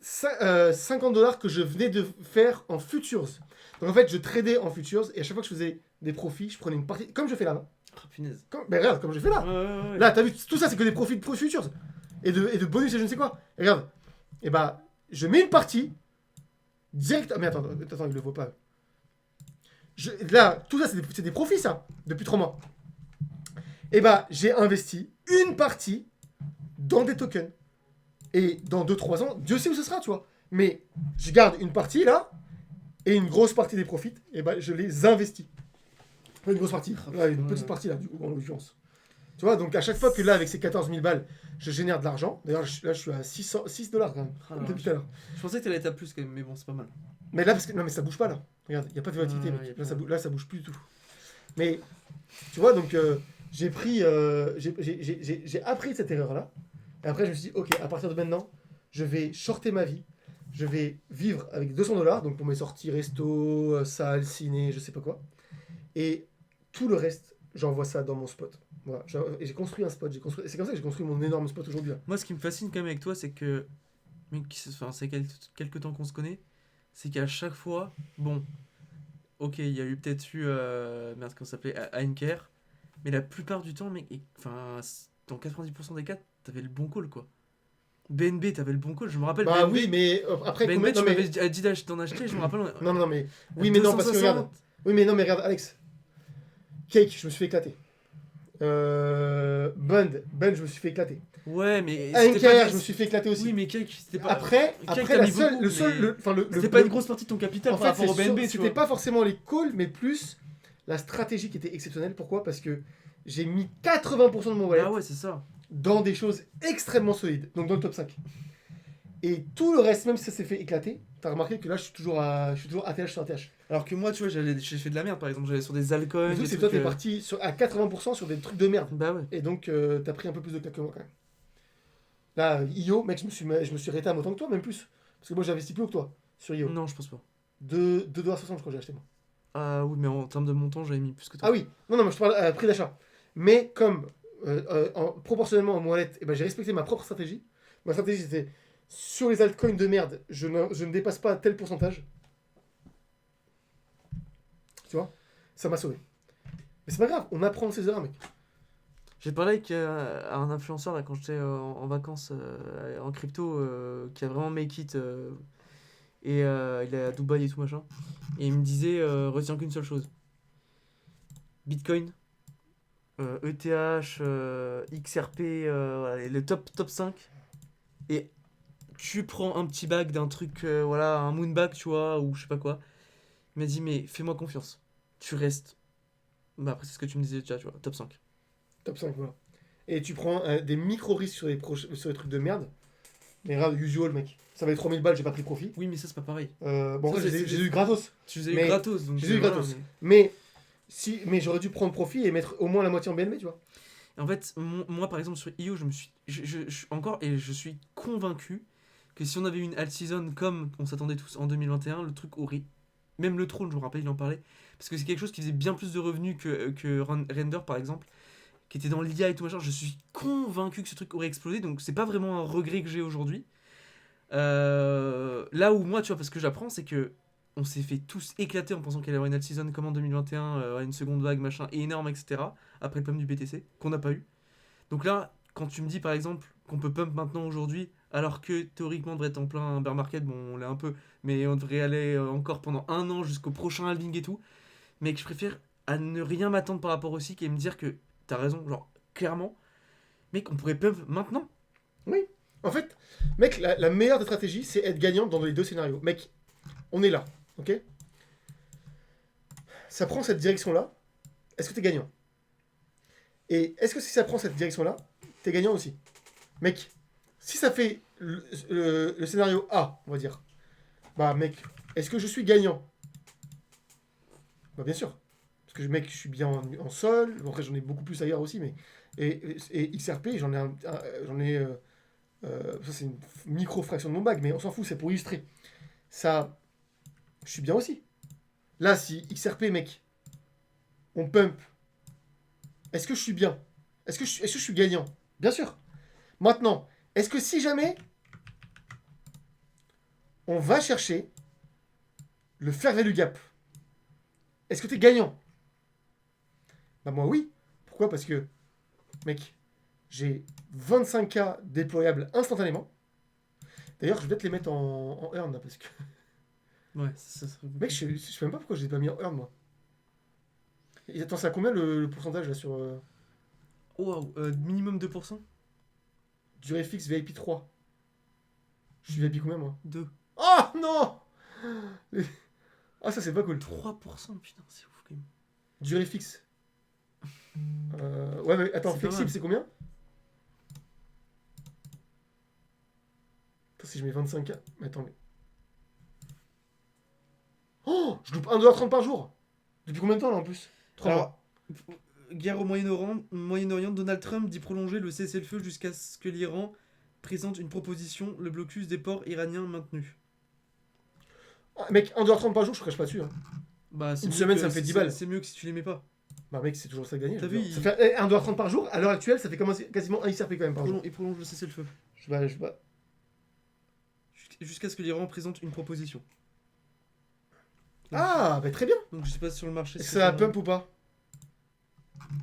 50$ que je venais de faire en futures. Donc en fait, je tradais en futures et à chaque fois que je faisais des profits, je prenais une partie. Comme je fais là. Ah, punaise. Mais regarde, comme je fais là. Ouais. Là, t'as vu, tout ça, c'est que des profits de futures. Et de bonus et je ne sais quoi. Et regarde. Et bah, je mets une partie. Direct. Mais attends, il le voit pas. Là, tout ça, c'est des profits, ça, depuis 3 mois. Et bah, j'ai investi une partie dans des tokens. Et dans 2-3 ans, Dieu sait où ce sera, tu vois. Mais je garde une partie, là, et une grosse partie des profits, et bah, je les investis. Pas une grosse partie, là, une petite partie, là, du coup, en l'occurrence. Tu vois, donc à chaque fois que là, avec ces 14 000 balles, je génère de l'argent. D'ailleurs, là, je suis à 6$ quand même, depuis tout à l'heure. Je pensais que t'allais être à plus quand même, mais bon, c'est pas mal. Mais là, parce que, non, mais ça bouge pas, là. Regarde, il n'y a pas de volatilité, Ouais, mec. y a pas. Là, ça bouge plus du tout. Mais, tu vois, donc, j'ai pris. J'ai appris de cette erreur-là. Et après, je me suis dit, ok, à partir de maintenant, je vais shorter ma vie. Je vais vivre avec 200$, donc pour mes sorties resto, salle, ciné, je sais pas quoi. Et tout le reste, j'envoie ça dans mon spot. Voilà. Et j'ai construit un spot. C'est comme ça que j'ai construit mon énorme spot aujourd'hui. Là. Moi, ce qui me fascine quand même avec toi, c'est que. Mec, enfin, c'est quelques temps qu'on se connaît. C'est qu'à chaque fois. Bon. Ok, il y a eu peut-être eu. Merde, comment ça s'appelait Heinker. Mais la plupart du temps, mec. Enfin, dans 90% des cas, t'avais le bon call, quoi. BNB, t'avais le bon call. Je me rappelle. Bah BNB, oui, mais après, BNB, tu non, mais... m'avais dit d'en acheter. Je me rappelle. Non, mais. Oui, mais non, parce que 260. regarde. Oui, mais non, mais regarde, Alex. Cake, je me suis fait éclater. Bund, je me suis fait éclater. Ouais, mais. Anker, je me suis fait éclater aussi. Oui, mais Cake, c'était pas. Après, Cake, t'as mis beaucoup, mais c'était pas une grosse partie de ton capital en par fait, rapport au BNB, tu c'était vois. pas forcément les calls, mais plus la stratégie qui était exceptionnelle. Pourquoi? Parce que j'ai mis 80% de mon wallet Ah ouais, c'est ça. dans des choses extrêmement solides, donc dans le top 5. Et tout le reste, même si ça s'est fait éclater, t'as remarqué que là, je suis toujours ATH sur ATH. Alors que moi, tu vois, j'ai fait de la merde, par exemple. J'allais sur des altcoins. Le truc, des c'est que toi, trucs, t'es parti à 80% sur des trucs de merde. Bah ouais. Et donc, t'as pris un peu plus de claques que moi quand même. Là, IO, mec, je me suis arrêté à autant que toi, même plus. Parce que moi, j'ai investi plus haut que toi sur IO. Non, je pense pas. 2,60$, je crois que j'ai acheté moi. Ah oui, mais en termes de montant, j'avais mis plus que toi. Ah oui, non, mais je te parle prix d'achat. Mais comme proportionnellement à mon wallet, eh ben, j'ai respecté ma propre stratégie. Ma stratégie, c'était sur les altcoins de merde, je ne dépasse pas tel pourcentage. Tu vois? Ça m'a sauvé. Mais c'est pas grave, on apprend de ses erreurs, mec. J'ai parlé avec un influenceur là, quand j'étais en vacances en crypto qui a vraiment make it. Et il est à Dubaï et tout machin. Et il me disait retiens qu'une seule chose: Bitcoin, ETH, XRP, voilà, le top 5. Et tu prends un petit bag d'un truc, voilà, un moonbag, tu vois, ou je sais pas quoi. Il m'a dit, mais fais-moi confiance. Tu restes. Bah, après, c'est ce que tu me disais déjà, tu vois, top 5. Top 5, voilà. Et tu prends des micro-risques sur les trucs de merde. Mais regarde, usual, mec. Ça valait 3000 balles, j'ai pas pris profit. Oui, mais ça, c'est pas pareil. Bon, Ça, j'ai eu gratos. Tu les as eu Mais gratos. Donc j'ai eu voilà, gratos. mais- Mais j'aurais dû prendre profit et mettre au moins la moitié en BNB, tu vois. En fait, moi, par exemple, sur IO, je me suis. Encore, et je suis convaincu que si on avait eu une alt season comme on s'attendait tous en 2021, le truc aurait. Même le trône, je me rappelle, il en parlait. Parce que c'est quelque chose qui faisait bien plus de revenus que Render, par exemple, qui était dans l'IA et tout machin. Je suis convaincu que ce truc aurait explosé, donc c'est pas vraiment un regret que j'ai aujourd'hui. Là où moi, tu vois, parce que j'apprends, c'est que on s'est fait tous éclater en pensant qu'elle allait avoir une alt season comme en 2021, une seconde vague, machin, énorme, etc. Après le pump du BTC, qu'on n'a pas eu. Donc là, quand tu me dis par exemple qu'on peut pump maintenant aujourd'hui, alors que théoriquement on devrait être en plein bear market, bon, on l'est un peu, mais on devrait aller encore pendant un an jusqu'au prochain halving et tout, mais que je préfère à ne rien m'attendre par rapport au cycle et me dire que t'as raison, genre, clairement, mec, on pourrait pump maintenant. Oui. En fait, mec, la meilleure des stratégies, c'est être gagnant dans les deux scénarios. Mec, on est là, ok? Ça prend cette direction-là, est-ce que t'es gagnant? Et est-ce que si ça prend cette direction-là, t'es gagnant aussi? Mec, si ça fait le scénario A, on va dire, Bah, mec, est-ce que je suis gagnant? Bah, bien sûr. Parce que, mec, je suis bien en sol. Bon, après, j'en ai beaucoup plus ailleurs aussi, mais. Et XRP, j'en ai j'en ai. Ça, c'est une micro-fraction de mon bague, mais on s'en fout, c'est pour illustrer. Ça, je suis bien aussi. Là, si XRP, mec, on pump, est-ce que je suis bien? Est-ce que je suis gagnant? Bien sûr. Maintenant, est-ce que si jamais on va chercher le fair value gap, est-ce que tu es gagnant? Bah moi oui. Pourquoi? Parce que, mec, j'ai 25K déployables instantanément. D'ailleurs, je vais peut-être les mettre en earn là, parce que. Ouais, ça serait. Mec, je sais même pas pourquoi je les ai pas mis en earn moi. Et attends, c'est à combien le pourcentage là sur Oh, waouh, minimum 2%. durée fixe VIP 3? Je suis VIP combien moi? 2. Oh non! Ah, ça c'est pas cool. 3%, putain, c'est ouf quand même. Durée fixe. Ouais, mais attends, C'est pas flexible mal. c'est combien? Attends, si je mets 25K. Mais attends, mais. Oh! Je loupe 1,30$ par jour! Depuis combien de temps là en plus? 3 mois. Alors, guerre au Moyen-Orient, Donald Trump dit prolonger le cessez-le-feu jusqu'à ce que l'Iran présente une proposition, le blocus des ports iraniens maintenu. Ah, mec, 1,30$ par jour, je crache pas dessus. Hein. Bah, c'est Une mieux semaine, que- ça me fait 10 c'est- balles. C'est mieux que si tu l'aimais pas. Bah, mec, c'est toujours ça de gagner. T'as je veux vu, dire. Ça fait 1,30$ par jour. À l'heure actuelle, ça fait quasiment un XRP quand même par jour. Il prolonge le cessez-le-feu. Je sais pas. Jusqu'à ce que l'Iran présente une proposition. Ah, bah très bien. Donc je sais pas sur le marché. Est-ce si que ça va- pump ou pas?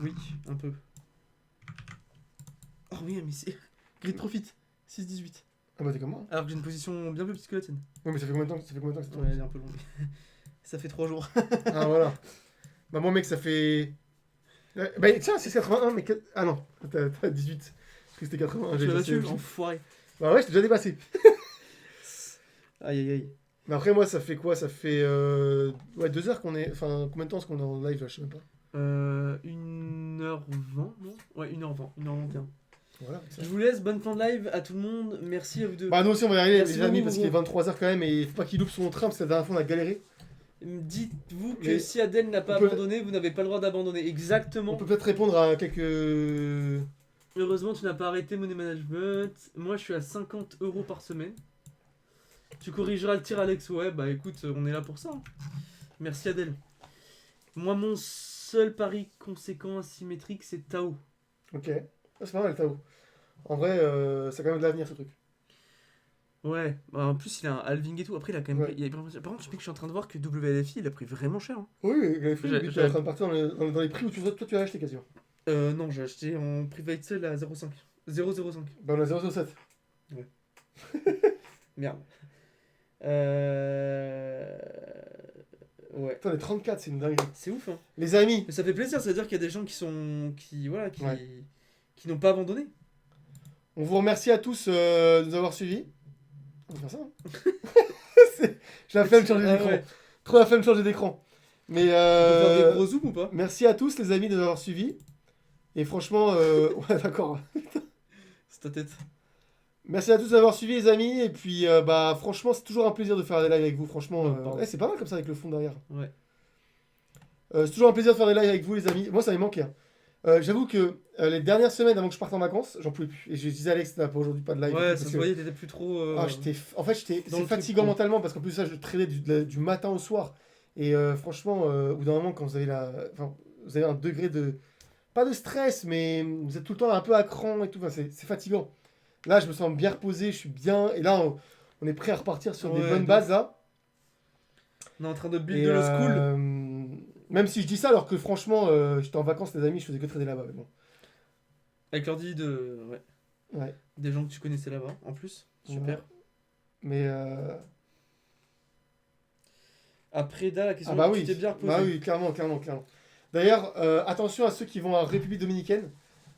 Oui, un peu. Oh oui, mais c'est. Grid Profit, 6,18. Ah, bah t'es comme moi. Alors que j'ai une position bien plus petite que la tienne. Oui, mais ça fait combien de temps que ça tourne? Ouais, elle est un peu longue. Ça fait 3 jours. Ah, voilà. Bah, moi, mec, ça fait. Bah, tiens, c'est 81, mais. Ah non, t'as 18. Parce que c'était 81. Tu l'as déjà battu, fait- enfoiré. Bah, ouais, je t'ai déjà dépassé. Aïe aïe aïe. Mais après, moi, ça fait quoi? Ça fait. Ouais, 2 heures qu'on est. Enfin, combien de temps est-ce qu'on est en live là? Je sais même pas. 1h20, non? Ouais, 1h20, 1h21. Voilà. ça. Je vous laisse, bonne fin de live à tout le monde. Merci à vous deux. Bah, nous aussi, on va y arriver, Merci les amis, beaucoup, parce qu'il est 23h quand même, et il faut pas qu'il loupe son train, parce que la dernière fois, on a galéré. Dites-vous que Mais si Adèle n'a pas on peut- abandonné, vous n'avez pas le droit d'abandonner. On Exactement. peut peut-être répondre à quelques. Heureusement, tu n'as pas arrêté Money Management. Moi, je suis à 50€ par semaine. Tu corrigeras le tir, Alex. Ouais, bah écoute, on est là pour ça. Hein. Merci, Adèle. Moi, mon seul pari conséquent asymétrique, c'est Tao. Ok. Ah, c'est pas mal, Tao. En vrai, ça a quand même de l'avenir, ce truc. Ouais, bah, en plus, il a un halving et tout. Après, il a quand même. Ouais. Par contre, je suis en train de voir que WLFI, il a pris vraiment cher. Hein. Oui, les films, J'ai- tu es en train de partir dans les prix où toi, tu as acheté quasiment. Non, j'ai acheté en private sale à 0,5. 0,05. Bah, on a 0,07. Merde. Ouais. Putain, les 34, c'est une dinguerie. C'est ouf, hein. Les amis, Mais ça fait plaisir, c'est-à-dire qu'il y a des gens Ouais. qui n'ont pas abandonné. on vous remercie à tous de nous avoir suivis. On va faire ça. Hein. J'ai la flemme de changer Ah d'écran. ouais. Trop la flemme de changer d'écran. Mais On peut faire des gros zooms ou pas? merci à tous, les amis, de nous avoir suivis. Et franchement, ouais, d'accord. C'est ta tête. Merci à tous d'avoir suivi, les amis. Et puis, bah, franchement, c'est toujours un plaisir de faire des lives avec vous. Franchement, pardon. ouais, c'est pas mal comme ça avec le fond derrière. Ouais. C'est toujours un plaisir de faire des lives avec vous, les amis. Moi, ça m'est manqué. Hein. J'avoue que les dernières semaines avant que je parte en vacances, j'en pouvais plus. Et je disais, Alex, t'as pas aujourd'hui pas de live. Ouais, parce ça se que- voyait, t'étais plus trop. Ah, en fait, dans c'est le truc, fatigant quoi. mentalement parce qu'en plus, ça, je tradais du matin au soir. Et franchement, au bout d'un moment, quand vous avez enfin, vous avez un degré de. Pas de stress, mais vous êtes tout le temps un peu à cran et tout. Enfin, c'est fatigant. Là, je me sens bien reposé, je suis bien. Et là, on est prêt à repartir sur des Ouais, bonnes de bases là. On est en train de Et, build de le school. même si je dis ça, alors que franchement, j'étais en vacances, les amis, je faisais que trader là-bas. Mais bon. Avec l'ordi de. Ouais. Ouais. Des gens que tu connaissais là-bas, en plus. Super. Ouais. Mais. Après, la question Ah bah que oui, tu t'es bien reposé. bah oui, clairement, clairement, clairement. D'ailleurs, attention à ceux qui vont en République Dominicaine,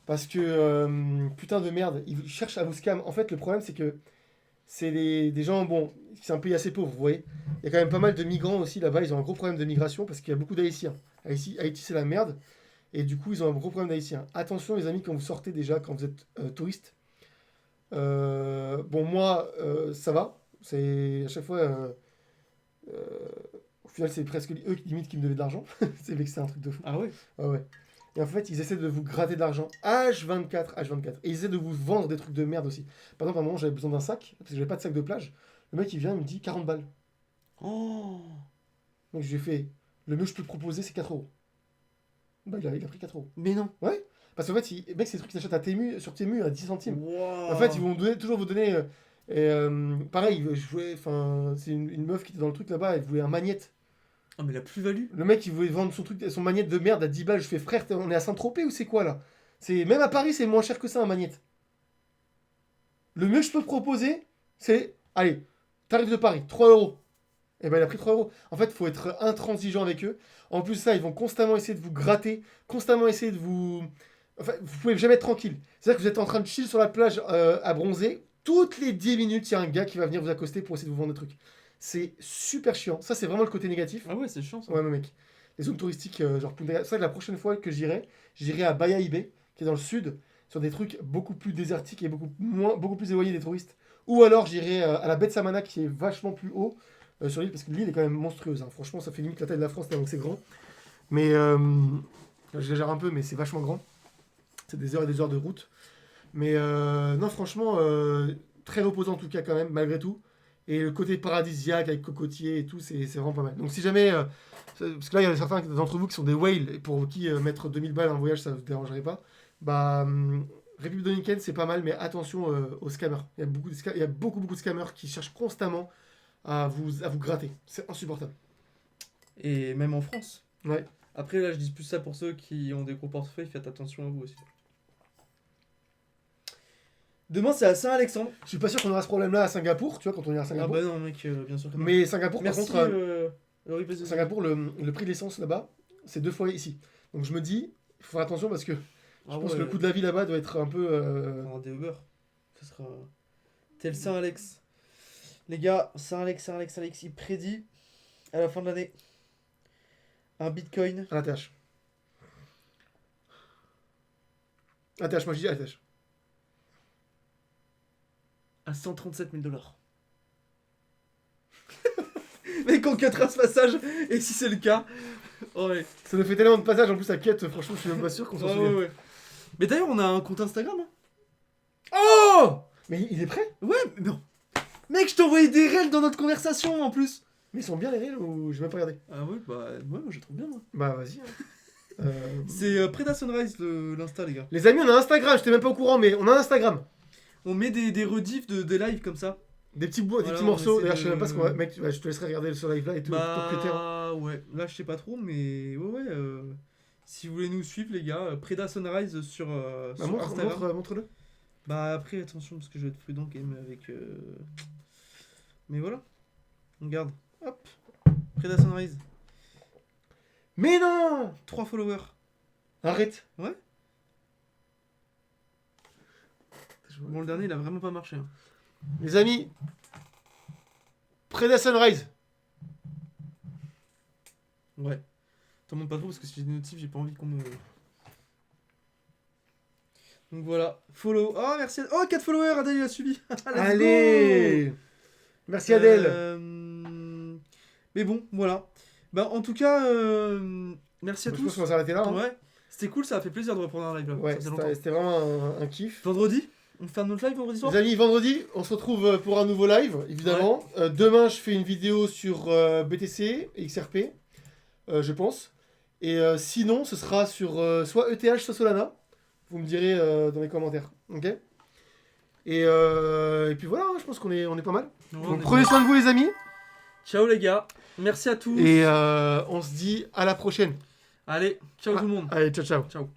parce que, putain de merde, ils cherchent à vous scam. En fait, le problème, c'est que c'est des gens, bon, c'est un pays assez pauvre, vous voyez. Il y a quand même pas mal de migrants aussi là-bas, ils ont un gros problème de migration, parce qu'il y a beaucoup d'Haïtiens. Haïti, c'est la merde, et du coup, ils ont un gros problème d'Haïtiens. Attention, les amis, quand vous sortez déjà, quand vous êtes touriste. Bon, moi, ça va. C'est à chaque fois... Au final, c'est presque eux limite qui me devaient de l'argent. C'est un truc de fou. Ah ouais. Ouais, ouais. Et en fait, ils essaient de vous gratter de l'argent H24. Et ils essaient de vous vendre des trucs de merde aussi. Par exemple, à un moment, j'avais besoin d'un sac, parce que j'avais pas de sac de plage. Le mec, il vient, il me dit 40 balles. Oh. Donc, je lui ai fait, le mieux que je peux te proposer, c'est 4 euros. Bah, il a pris 4 euros. Mais non. Ouais. Parce qu'en fait, mec, c'est des trucs qu'ils achètent à Temu, sur Temu à 10 centimes. Wow. En fait, ils vont toujours vous donner. Pareil, c'est une meuf qui était dans le truc là-bas, elle voulait un magnète. Ah, mais la plus-value. Le mec, il voulait vendre son magnète de merde à 10 balles. Je fais, frère, on est à Saint-Tropez ou c'est quoi là? Même à Paris, c'est moins cher que ça, un magnète. Le mieux que je peux te proposer, c'est. Allez, tarif de Paris, 3 euros. Et ben, il a pris 3 euros. En fait, il faut être intransigeant avec eux. En plus, ça, ils vont constamment essayer de vous gratter, constamment essayer de vous. Enfin, vous pouvez jamais être tranquille. C'est-à-dire que vous êtes en train de chill sur la plage à bronzer. Toutes les 10 minutes, il y a un gars qui va venir vous accoster pour essayer de vous vendre des trucs. C'est super chiant. Ça, c'est vraiment le côté négatif. Ah ouais, c'est chiant ça. Ouais, mais mec. Les zones touristiques, genre Punta Gana. C'est vrai que la prochaine fois que j'irai à Bayahibe, qui est dans le sud, sur des trucs beaucoup plus désertiques et beaucoup plus éloignés des touristes. Ou alors j'irai à la baie de Samana, qui est vachement plus haut sur l'île, parce que l'île est quand même monstrueuse. Hein. Franchement, ça fait limite la taille de la France, tellement que c'est grand. Mais j'exagère un peu, mais c'est vachement grand. C'est des heures et des heures de route. Mais non, franchement, très reposant en tout cas, quand même, malgré tout. Et le côté paradisiaque avec cocotier et tout, c'est vraiment pas mal. Donc si jamais... parce que là, il y a certains d'entre vous qui sont des whales, et pour qui mettre 2000 balles en voyage, ça ne vous dérangerait pas. Bah, République dominicaine, c'est pas mal, mais attention aux scammers. Il y a beaucoup de scammers qui cherchent constamment à vous gratter. C'est insupportable. Et même en France. Ouais. Après, là, je dis plus ça pour ceux qui ont des gros portefeuilles, faites attention à vous aussi. Demain, c'est à Saint-Alexandre. Je suis pas sûr qu'on aura ce problème-là à Singapour, tu vois, quand on ira à Ah Singapour. bah non, mec, bien sûr que non. Mais Singapour, Merci, par contre, Laurie Pesce. Singapour, le prix de l'essence là-bas, c'est 2 fois ici. Donc je me dis, il faut faire attention parce que je pense que le coût de la vie là-bas doit être un peu... On va avoir des Uber. Ce sera tel Saint-Alex. Les gars, Saint-Alex, il prédit à la fin de l'année un bitcoin. À la TH. ATH, moi je dis ATH. À 137 000 $. Mec, on cuttera ce passage, et si c'est le cas. Oh ouais. Ça nous fait tellement de passages en plus à quête, franchement, je suis même pas sûr qu'on s'en souvient. Ouais. Mais d'ailleurs, on a un compte Instagram. Hein. Oh! Mais il est prêt? Ouais, mais non. Mec, je t'ai envoyé des réels dans notre conversation en plus. Mais ils sont bien les réels ou j'ai même pas regardé? Ah ouais, bah ouais, moi je trouve bien. Moi. Bah vas-y. C'est Preda Sunrise l'Insta, les gars. Les amis, on a Instagram, j'étais même pas au courant, mais on a un Instagram. On met des rediffs de live comme ça. Des petits Voilà, morceaux. on D'ailleurs, essaie je sais même pas ce qu'on va. de- Mec, je te laisserai regarder ce live là et tout. Bah ouais, là je sais pas trop, mais ouais. Si vous voulez nous suivre, les gars, Preda Sunrise sur Instagram. Montre-le. Bah après, attention, parce que je vais être prudent quand même avec... Mais voilà. On garde. Hop. Preda Sunrise. Mais non! 3 followers. Arrête. Ouais. Bon, le dernier, il a vraiment pas marché. Hein. Les amis, Preda Sunrise. Ouais. T'en montres pas trop parce que si j'ai des notifs, j'ai pas envie qu'on me... Donc voilà. Follow. Oh, merci. Oh, 4 followers, Adèle, il a suivi. Let's Allez! go. Merci Adèle. Mais bon, voilà. Bah, en tout cas, merci à Je pense tous. qu'on va s'arrêter là. Hein. Ouais. C'était cool, ça a fait plaisir de reprendre un live là. Ouais, Ça faisait longtemps. c'était vraiment un kiff. Vendredi, on fait un autre live vendredi soir. Les amis, vendredi, on se retrouve pour un nouveau live, évidemment. Demain, je fais une vidéo sur BTC et XRP, je pense. Et sinon, ce sera sur soit ETH, soit Solana. Vous me direz dans les commentaires. Ok? Et puis voilà, hein, je pense qu'on est pas mal. Ouais, Donc on est prenez bien. soin de vous, les amis. Ciao les gars. Merci à tous. Et on se dit à la prochaine. Allez, ciao tout le monde. Allez, ciao, ciao. Ciao.